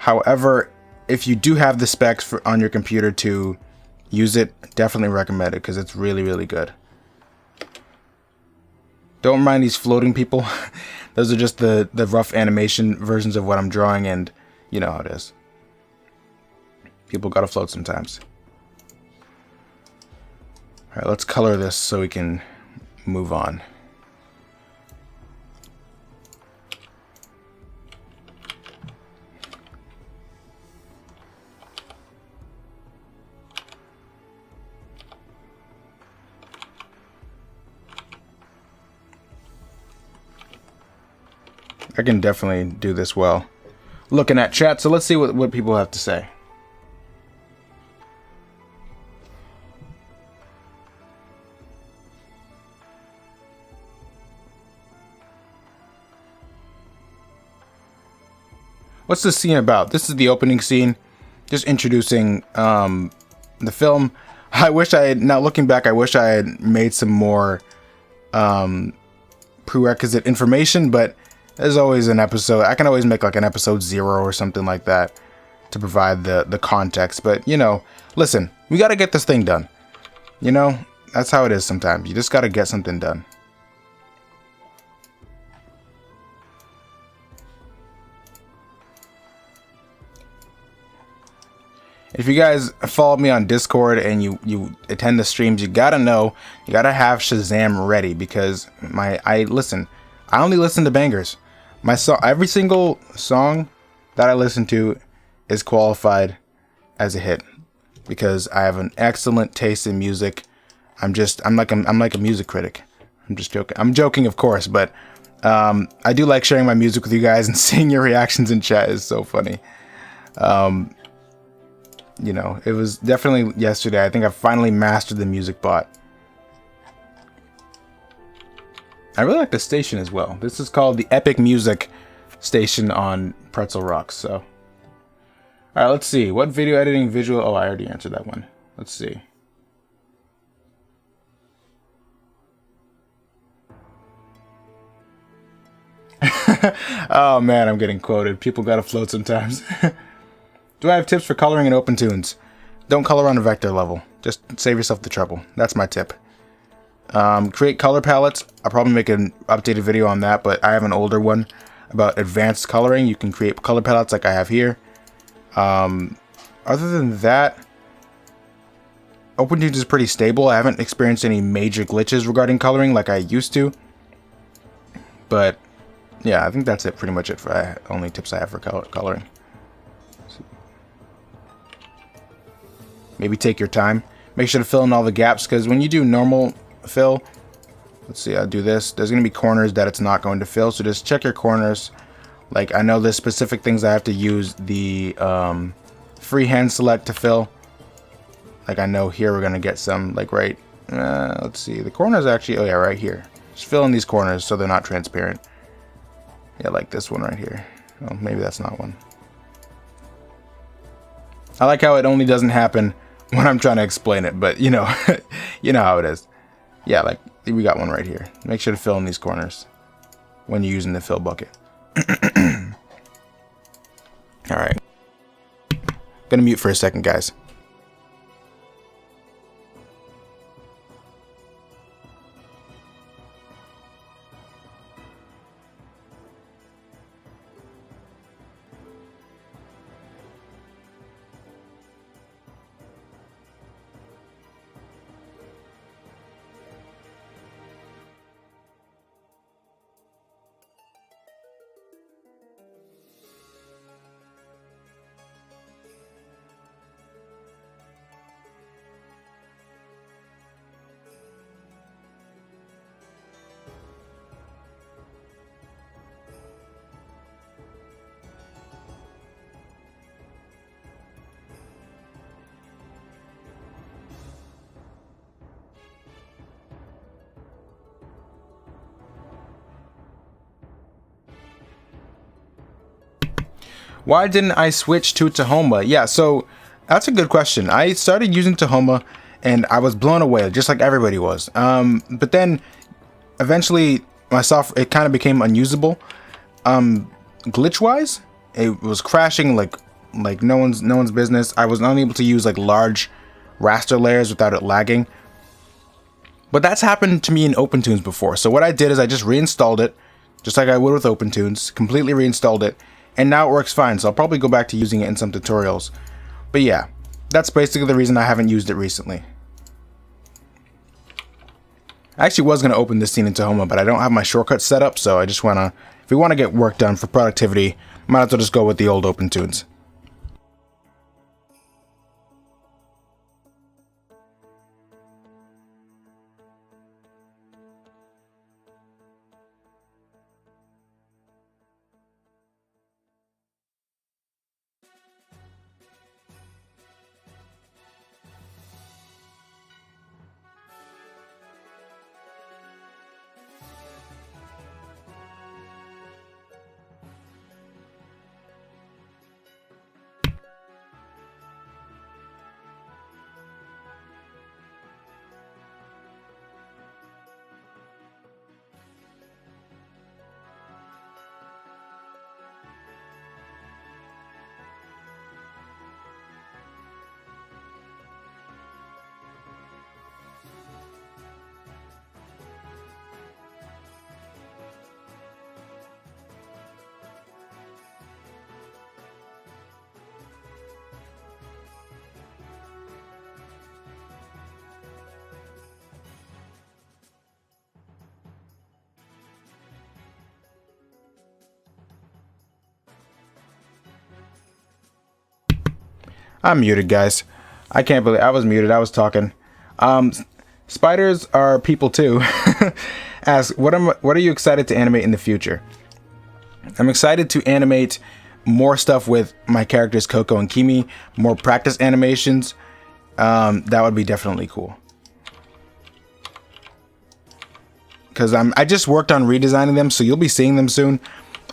However, if you do have the specs on your computer to use it, definitely recommend it because it's really, really good. Don't mind these floating people. Those are just the rough animation versions of what I'm drawing, and you know how it is. People gotta float sometimes. All right, let's color this so we can move on. I can definitely do this well. Looking at chat, so let's see what people have to say. What's this scene about? This is the opening scene, just introducing the film. I wish I had, now looking back, I wish I had made some more prerequisite information, but there's always an episode. I can always make like an episode 0 or something like that to provide the context. But, you know, listen, we got to get this thing done. You know, that's how it is sometimes. You just got to get something done. If you guys follow me on Discord and you attend the streams, you gotta know, you gotta have Shazam ready, because I only listen to bangers. Every single song that I listen to is qualified as a hit because I have an excellent taste in music. I'm like a music critic. I'm just joking. I'm joking, of course, but I do like sharing my music with you guys, and seeing your reactions in chat is so funny. You know, it was definitely yesterday. I think I finally mastered the music bot. I really like the station as well. This is called the Epic Music Station on Pretzel Rocks. So, all right, let's see. What video editing visual? Oh, I already answered that one. Let's see. Oh man, I'm getting quoted. People gotta float sometimes. Do I have tips for coloring in OpenTunes? Don't color on a vector level. Just save yourself the trouble. That's my tip. Create color palettes. I'll probably make an updated video on that, but I have an older one about advanced coloring. You can create color palettes like I have here. Other than that, OpenTunes is pretty stable. I haven't experienced any major glitches regarding coloring like I used to. But yeah, I think that's it. Pretty much it for only tips I have for coloring. Maybe take your time. Make sure to fill in all the gaps, because when you do normal fill, let's see, I'll do this. There's going to be corners that it's not going to fill, so just check your corners Like, I know there's specific things I have to use the freehand select to fill. Like, I know here we're gonna get some, like, right, let's see, the corners actually, oh yeah, right here. Just fill in these corners so they're not transparent. Yeah, like this one right here. Oh, maybe that's not one. I like how it only doesn't happen when I'm trying to explain it, but you know, you know how it is. Yeah, like we got one right here. Make sure to fill in these corners when you're using the fill bucket. All right. Gonna mute for a second, guys. Why didn't I switch to Tahoma? Yeah, so that's a good question. I started using Tahoma and I was blown away, just like everybody was. But then eventually my software, it kind of became unusable. Glitch-wise, it was crashing like no one's business. I was unable to use like large raster layers without it lagging. But that's happened to me in OpenTunes before. So what I did is I just reinstalled it, just like I would with OpenTunes, completely reinstalled it. And now it works fine, so I'll probably go back to using it in some tutorials. But yeah, that's basically the reason I haven't used it recently. I actually was going to open this scene in Tahoma, but I don't have my shortcuts set up, so I just want to, if we want to get work done for productivity, might as well just go with the old OpenTunes. I'm muted, guys. I can't believe I was muted. I was talking. Spiders are people too. Ask, what are you excited to animate in the future? I'm excited to animate more stuff with my characters Coco and Kimi, more practice animations. That would be definitely cool. Because I just worked on redesigning them, so you'll be seeing them soon.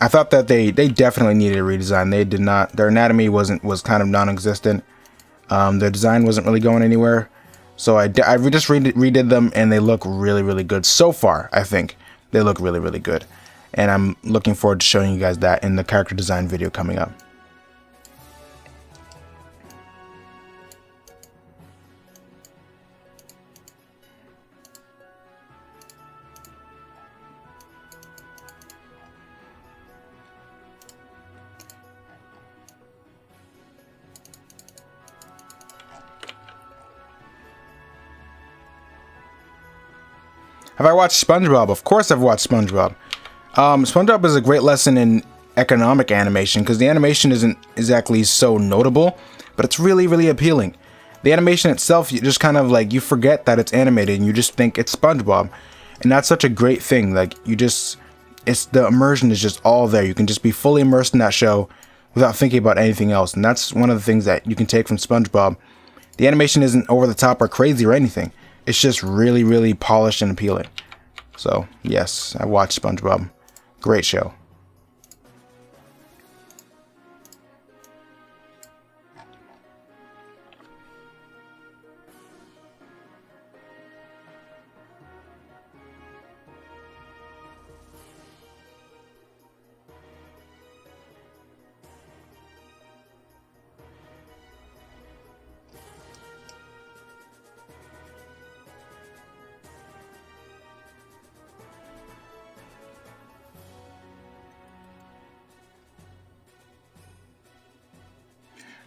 I thought that they definitely needed a redesign. They did not. Their anatomy was kind of non-existent. Their design wasn't really going anywhere. So I just redid them, and they look really, really good. So far, I think they look really, really good. And I'm looking forward to showing you guys that in the character design video coming up. Have I watched SpongeBob? Of course I've watched SpongeBob. SpongeBob is a great lesson in economic animation because the animation isn't exactly so notable, but it's really, really appealing. The animation itself, you just kind of like, you forget that it's animated and you just think it's SpongeBob. And that's such a great thing. Like, you just, it's the immersion is just all there. You can just be fully immersed in that show without thinking about anything else. And that's one of the things that you can take from SpongeBob. The animation isn't over the top or crazy or anything. It's just really, really polished and appealing. So, yes, I watched SpongeBob. Great show.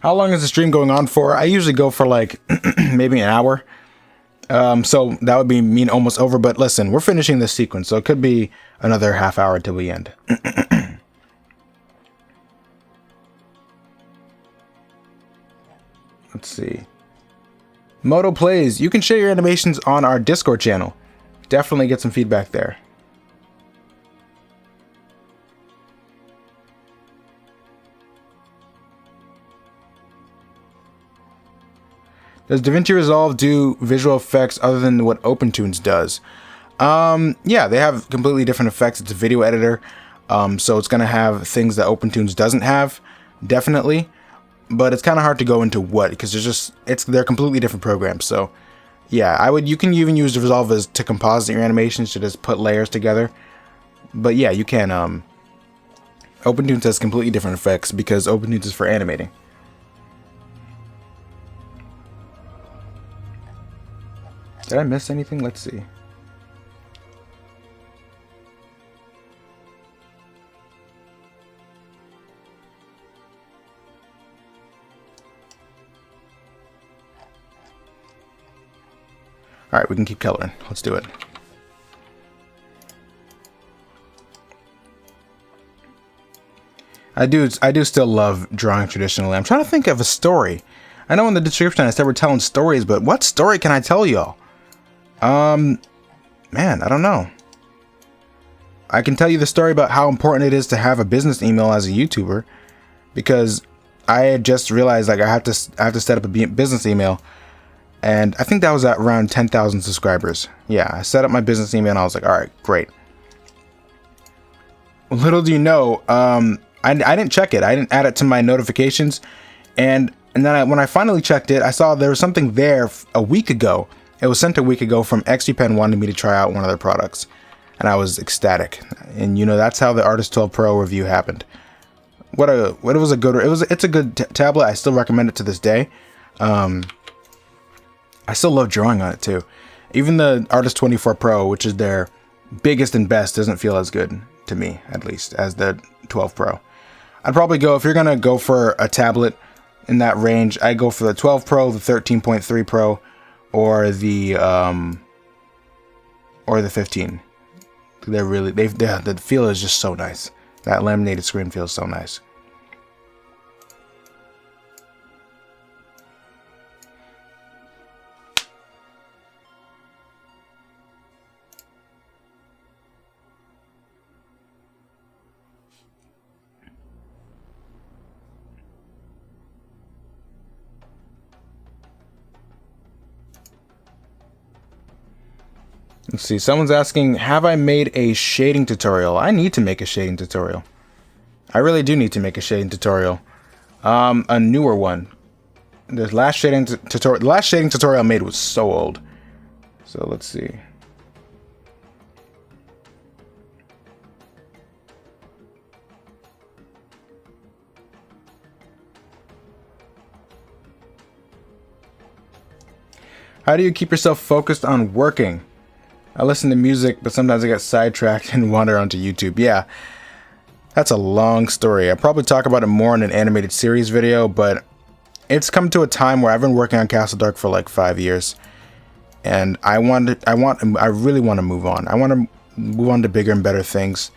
How long is the stream going on for? I usually go for like maybe an hour. So that would mean almost over. But listen, we're finishing this sequence, so it could be another half hour till we end. Let's see. Moto Plays. You can share your animations on our Discord channel. Definitely get some feedback there. Does Davinci Resolve do visual effects other than what OpenTunes does? Yeah, they have completely different effects. It's a video editor, so it's going to have things that OpenTunes doesn't have, definitely. But it's kind of hard to go into what, because they're completely different programs. So, yeah, you can even use the Resolve to composite your animations, to just put layers together. But yeah, you can. OpenTunes has completely different effects because OpenTunes is for animating. Did I miss anything? Let's see. All right, we can keep coloring. Let's do it. I do still love drawing traditionally. I'm trying to think of a story. I know in the description I said we're telling stories, but what story can I tell y'all? Man, I don't know. I can tell you the story about how important it is to have a business email as a YouTuber, because I had just realized like I have to set up a business email, and I think that was at around 10,000 subscribers. Yeah, I set up my business email and I was like, all right, great. Little do you know, I didn't check it. I didn't add it to my notifications, and then when I finally checked it, I saw there was something there a week ago. It was sent a week ago from XGPen wanting me to try out one of their products, and I was ecstatic. And you know, that's how the Artist 12 Pro review happened. It's a good tablet. I still recommend it to this day. I still love drawing on it too. Even the Artist 24 Pro, which is their biggest and best, doesn't feel as good to me, at least, as the 12 Pro. I'd probably go, if you're gonna go for a tablet in that range, I go for the 12 Pro, the 13.3 Pro, or the 15. The feel is just so nice. That laminated screen feels so nice. Let's see, someone's asking, have I made a shading tutorial? I need to make a shading tutorial. I really do need to make a shading tutorial. A newer one. The last shading tutorial I made was so old. So let's see. How do you keep yourself focused on working? I listen to music, but sometimes I get sidetracked and wander onto YouTube. Yeah, that's a long story. I'll probably talk about it more in an animated series video, but it's come to a time where I've been working on Castle Dark for like 5 years, and I really want to move on. I want to move on to bigger and better things,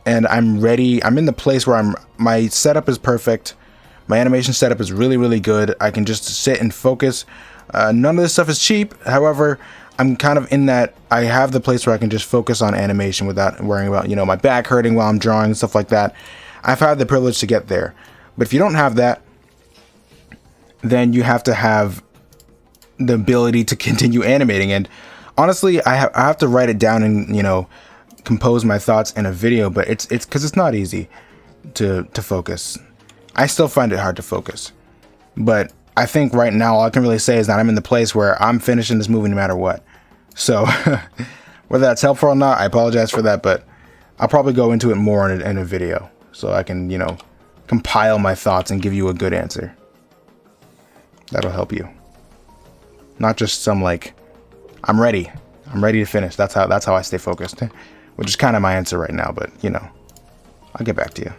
and I'm ready. I'm in the place where my setup is perfect. My animation setup is really, really good. I can just sit and focus. None of this stuff is cheap. However, I'm kind of in that I have the place where I can just focus on animation without worrying about, you know, my back hurting while I'm drawing and stuff like that. I've had the privilege to get there. But if you don't have that, then you have to have the ability to continue animating. And honestly, I have to write it down and, you know, compose my thoughts in a video, but it's because it's not easy to focus. I still find it hard to focus. But I think right now all I can really say is that I'm in the place where I'm finishing this movie no matter what. So whether that's helpful or not, I apologize for that, but I'll probably go into it more in a video so I can, you know, compile my thoughts and give you a good answer. That'll help you. Not just some like, I'm ready to finish. That's how I stay focused, which is kind of my answer right now, but you know, I'll get back to you.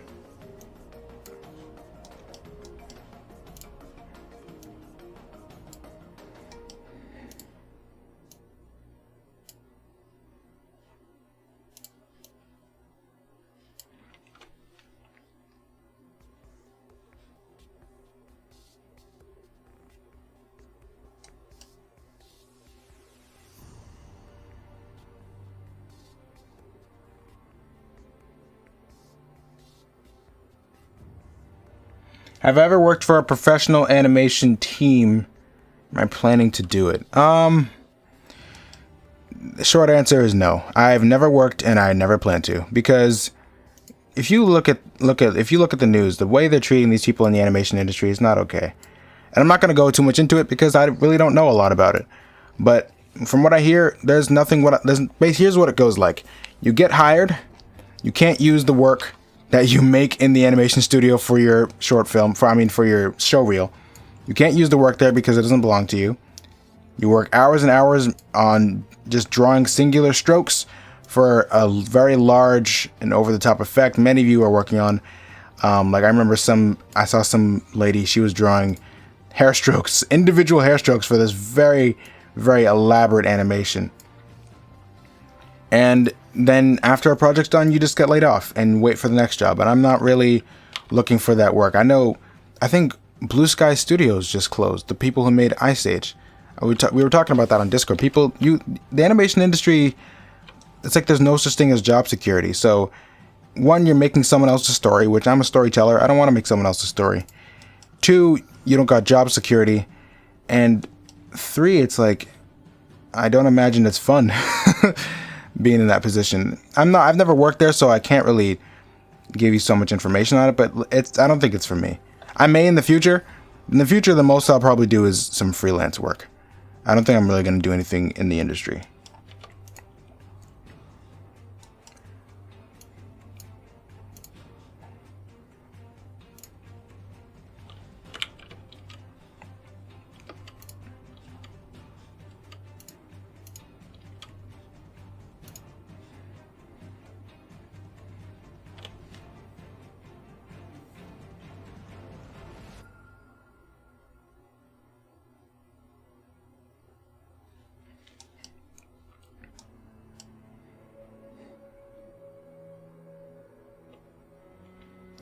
Have I ever worked for a professional animation team? Am I planning to do it? The short answer is no. I've never worked and I never plan to, because if you look at the news, the way they're treating these people in the animation industry is not okay. And I'm not going to go too much into it because I really don't know a lot about it. But from what I hear, here's what it goes like. You get hired, you can't use the work that you make in the animation studio for your short film, for your show reel. You can't use the work there because it doesn't belong to you. You work hours and hours on just drawing singular strokes for a very large and over-the-top effect many of you are working on. Like I remember I saw some lady, she was drawing hair strokes, individual hair strokes for this very, very elaborate animation. And then after a project's done, you just get laid off and wait for the next job. And I'm not really looking for that work. I think Blue Sky Studios just closed. The people who made Ice Age. We were talking about that on Discord. The animation industry, it's like there's no such thing as job security. So, one, you're making someone else's story, which I'm a storyteller. I don't want to make someone else's story. Two, you don't got job security. And three, it's like, I don't imagine it's fun being in that position. I've never worked there, so I can't really give you so much information on it, but I don't think it's for me. I may in the future. In the future, the most I'll probably do is some freelance work. I don't think I'm really going to do anything in the industry.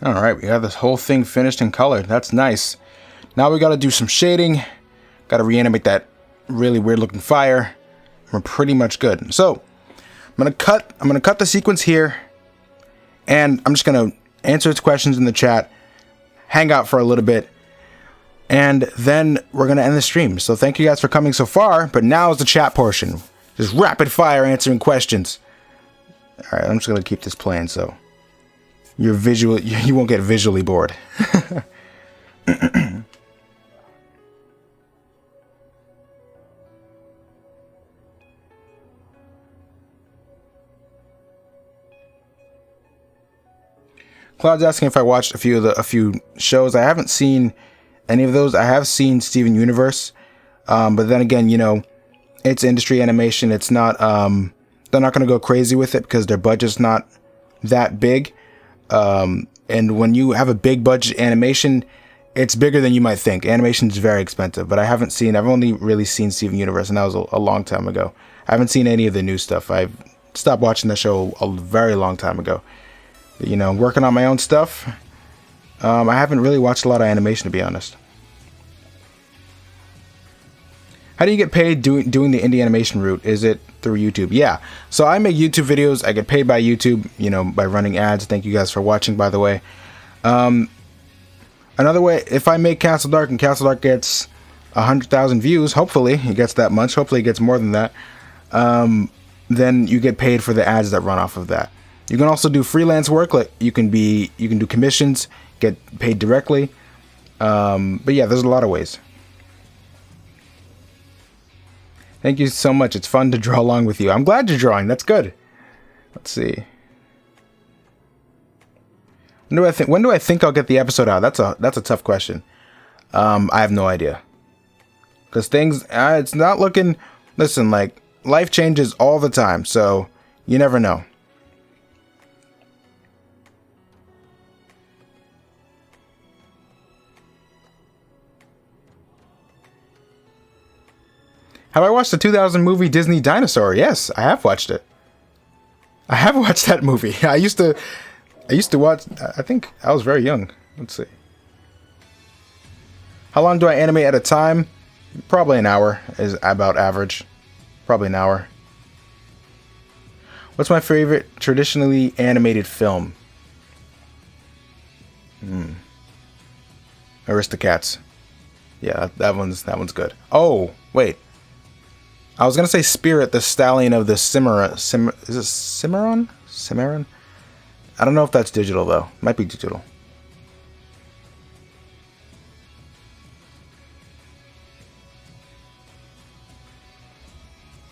All right, we have this whole thing finished in color. That's nice. Now we got to do some shading. Got to reanimate that really weird looking fire. We're pretty much good. So I'm gonna cut the sequence here, and I'm just gonna answer its questions in the chat, hang out for a little bit, and then we're gonna end the stream. So thank you guys for coming so far. But now is the chat portion. Just rapid fire answering questions. All right, I'm just gonna keep this playing so you won't get visually bored. Cloud's asking if I watched a few shows. I haven't seen any of those. I have seen Steven Universe, but then again, you know, it's industry animation. It's not. They're not going to go crazy with it because their budget's not that big. And when you have a big budget animation, it's bigger than you might think. Animation is very expensive, but I've only really seen Steven Universe, and that was a long time ago. I haven't seen any of the new stuff. I've stopped watching the show a very long time ago. You know, working on my own stuff. I haven't really watched a lot of animation, to be honest. How do you get paid doing the indie animation route? Is it through YouTube? Yeah. So I make YouTube videos. I get paid by YouTube, you know, by running ads. Thank you guys for watching, by the way. Another way, if I make Castle Dark and Castle Dark gets 100,000 views, hopefully it gets that much. Hopefully it gets more than that. Then you get paid for the ads that run off of that. You can also do freelance work. Like you can do commissions, get paid directly. But yeah, there's a lot of ways. Thank you so much. It's fun to draw along with you. I'm glad you're drawing. That's good. Let's see. When do I think I'll get the episode out? That's a tough question. I have no idea. Because things, it's not looking. Listen, like life changes all the time, so you never know. Have I watched the 2000 movie Disney Dinosaur? Yes, I have watched it. I have watched that movie. I used to watch, I think I was very young. Let's see. How long do I animate at a time? Probably an hour is about average. Probably an hour. What's my favorite traditionally animated film? Aristocats. Yeah, that one's good. Oh, wait. I was gonna say Spirit, the Stallion of the is it Cimarron? Cimarron? I don't know if that's digital though. Might be digital.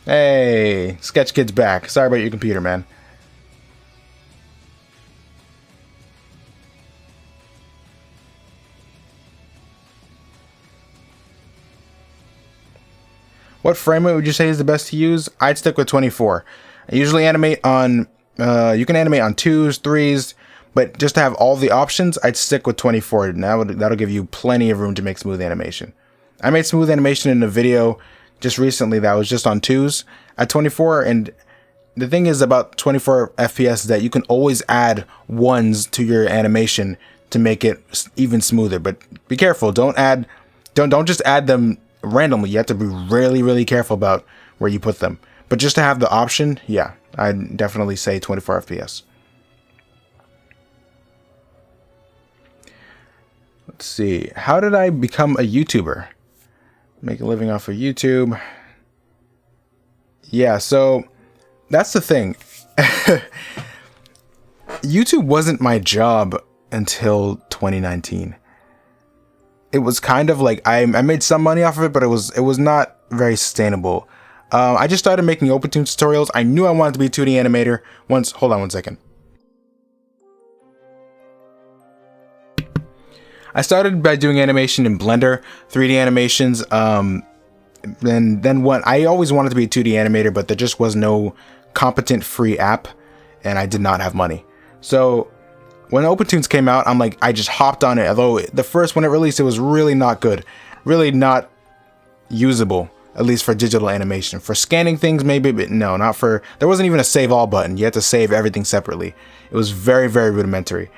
Hey, Sketch Kid's back. Sorry about your computer, man. What frame rate would you say is the best to use? I'd stick with 24. I usually animate on, you can animate on 2s, 3s, but just to have all the options, I'd stick with 24. And that'll give you plenty of room to make smooth animation. I made smooth animation in a video just recently that was just on 2s at 24, and the thing is about 24 FPS is that you can always add 1s to your animation to make it even smoother. But be careful, don't just add them randomly. You have to be really, really careful about where you put them. But just to have the option, yeah, I'd definitely say 24 FPS. Let's see. How did I become a YouTuber? Make a living off of YouTube. Yeah, so that's the thing. YouTube wasn't my job until 2019. It was kind of like I made some money off of it, but it was not very sustainable. I just started making OpenToon tutorials. I knew I wanted to be a 2D animator. Hold on one second. I started by doing animation in Blender, 3D animations. Then what? I always wanted to be a 2D animator, but there just was no competent free app, and I did not have money. So when OpenToons came out, I'm like, I just hopped on it. Although the first when it released, it was really not good, really not usable, at least for digital animation. For scanning things, maybe, but no, not for. There wasn't even a save all button. You had to save everything separately. It was very, very rudimentary.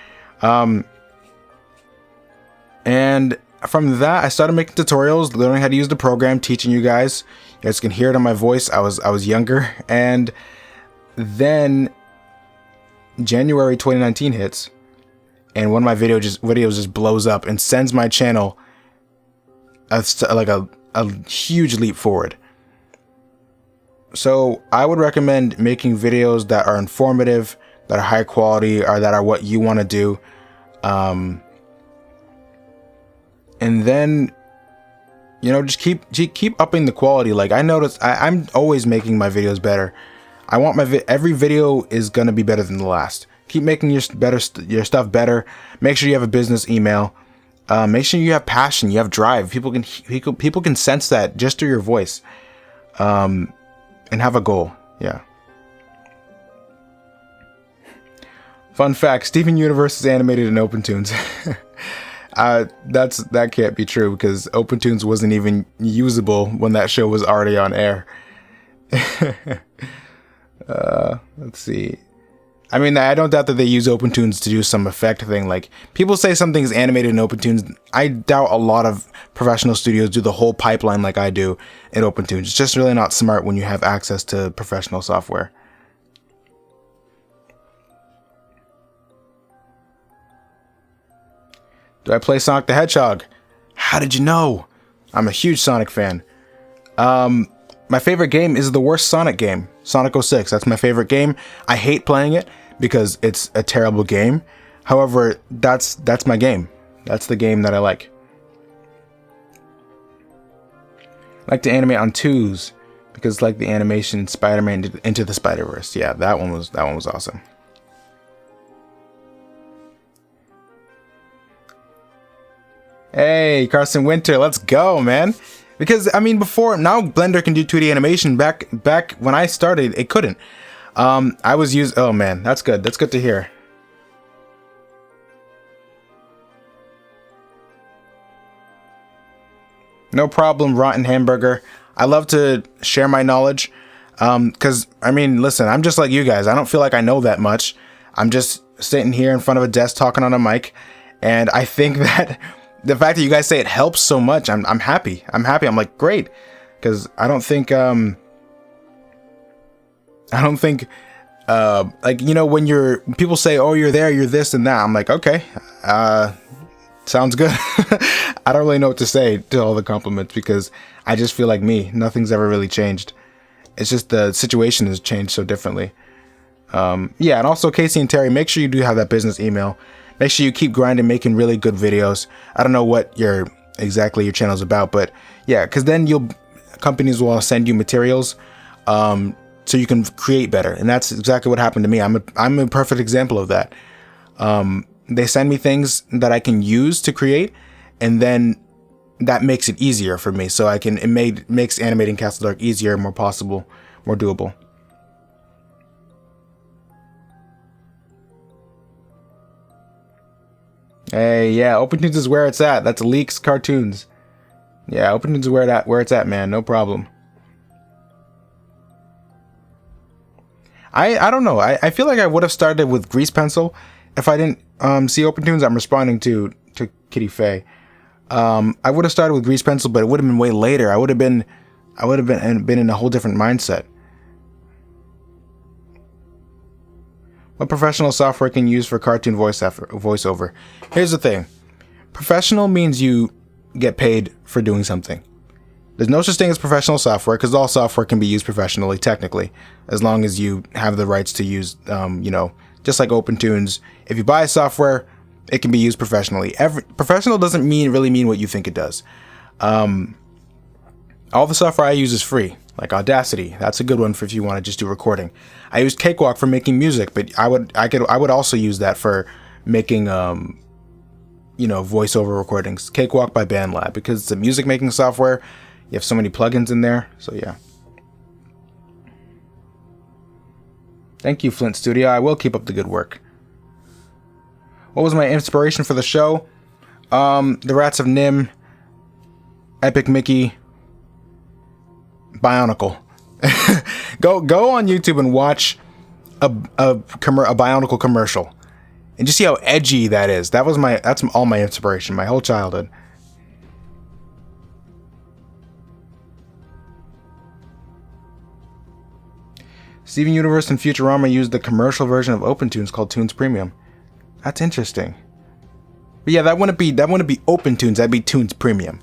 And from that, I started making tutorials, learning how to use the program, teaching you guys. You guys can hear it on my voice. I was younger, and then January 2019 hits, and one of my videos just blows up and sends my channel like a huge leap forward. So I would recommend making videos that are informative, that are high quality, or that are what you want to do. And then, you know, just keep upping the quality. Like I noticed, I'm always making my videos better. I want every video is gonna be better than the last. Keep making your stuff better. Make sure you have a business email. Make sure you have passion, you have drive. People can sense that just through your voice. And have a goal. Yeah. Fun fact: Steven Universe is animated in OpenToons. That can't be true because OpenToons wasn't even usable when that show was already on air. Let's see. I mean, I don't doubt that they use OpenTunes to do some effect thing. Like, people say something's animated in OpenTunes. I doubt a lot of professional studios do the whole pipeline like I do in OpenTunes. It's just really not smart when you have access to professional software. Do I play Sonic the Hedgehog? How did you know? I'm a huge Sonic fan. My favorite game is the worst Sonic game, Sonic 06. That's my favorite game. I hate playing it because it's a terrible game. However, that's my game. That's the game that I like. I like to animate on 2s because like the animation Spider-Man Into the Spider-Verse. Yeah, that one was awesome. Hey, Carson Winter, let's go, man. Because I mean, now Blender can do 2D animation. Back when I started, it couldn't. I was using. Oh man, that's good. That's good to hear. No problem, Rotten Hamburger. I love to share my knowledge. Because I mean, listen, I'm just like you guys. I don't feel like I know that much. I'm just sitting here in front of a desk talking on a mic, and I think that the fact that you guys say it helps so much, I'm happy. I'm happy. I'm like, great, because I don't think like, you know, when people say, oh, you're there, you're this and that, I'm like, okay, sounds good. I don't really know what to say to all the compliments because I just feel like me. Nothing's ever really changed. It's just the situation has changed so differently. Yeah, and also Casey and Terry, make sure you do have that business email. Make sure you keep grinding, making really good videos. I don't know what exactly your channel's about, but yeah, because then companies will send you materials, so you can create better, and that's exactly what happened to me. I'm a perfect example of that. They send me things that I can use to create, and then that makes it easier for me. So it makes animating Castle Dark easier, more possible, more doable. Hey, yeah, OpenTunes is where it's at. That's Leaks Cartoons. Yeah, OpenTunes is where it's at, man. No problem. I don't know. I feel like I would have started with Grease Pencil if I didn't see OpenTunes. I'm responding to Kitty Faye. I would have started with Grease Pencil, but it would have been way later. I would have been in a whole different mindset. What professional software can you use for cartoon voiceover? Here's the thing. Professional means you get paid for doing something. There's no such thing as professional software because all software can be used professionally, technically, as long as you have the rights to use, you know, just like OpenTunes. If you buy software, it can be used professionally. Professional doesn't really mean what you think it does. All the software I use is free, like Audacity. That's a good one for if you want to just do recording. I use Cakewalk for making music, but I would also use that for making you know, voiceover recordings. Cakewalk by BandLab, because it's a music making software. You have so many plugins in there, so yeah. Thank you, Flint Studio. I will keep up the good work. What was my inspiration for the show? The Rats of Nim, Epic Mickey, Bionicle. Go on YouTube and watch a Bionicle commercial, and just see how edgy that is. That's all my inspiration, my whole childhood. Steven Universe and Futurama used the commercial version of OpenTunes called Tunes Premium. That's interesting. But yeah, that wouldn't be OpenTunes. That'd be Tunes Premium.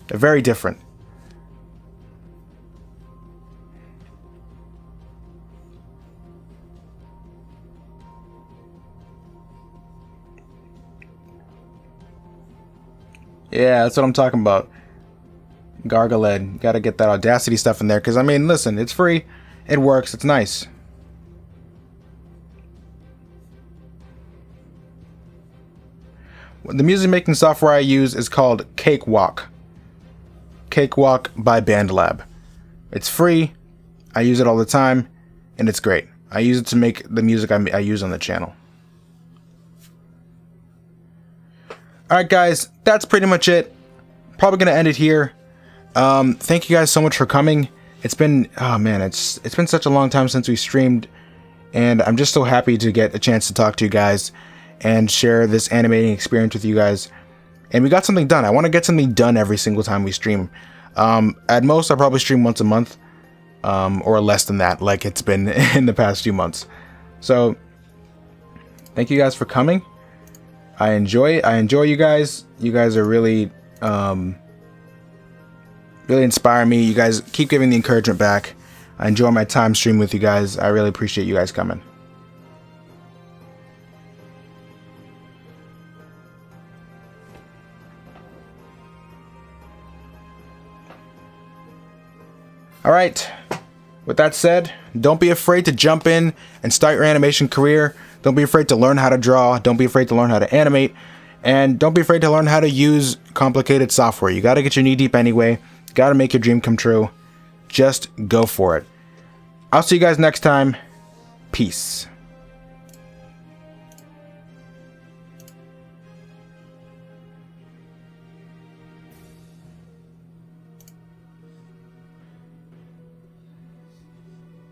They're very different. Yeah, that's what I'm talking about. Gargaled. Gotta get that Audacity stuff in there, because I mean, listen, it's free. It works. It's nice. The music making software I use is called Cakewalk. Cakewalk by BandLab. It's free. I use it all the time, and it's great. I use it to make the music I use on the channel. Alright guys, that's pretty much it. Probably gonna end it here. Thank you guys so much for coming. It's been, oh man, it's been such a long time since we streamed, And I'm just so happy to get a chance to talk to you guys and share this animating experience with you guys. And we got something done. I want to get something done every single time we stream. At most, I'll probably stream once a month, or less than that, like it's been in the past few months. So, thank you guys for coming. I enjoy you guys. You guys are really, really inspire me. You guys keep giving the encouragement back. I enjoy my time streaming with you guys. I really appreciate you guys coming. All right. With that said, don't be afraid to jump in and start your animation career. Don't be afraid to learn how to draw. Don't be afraid to learn how to animate. And don't be afraid to learn how to use complicated software. You got to get your knee deep anyway. Got to make your dream come true. Just go for it. I'll see you guys next time. Peace.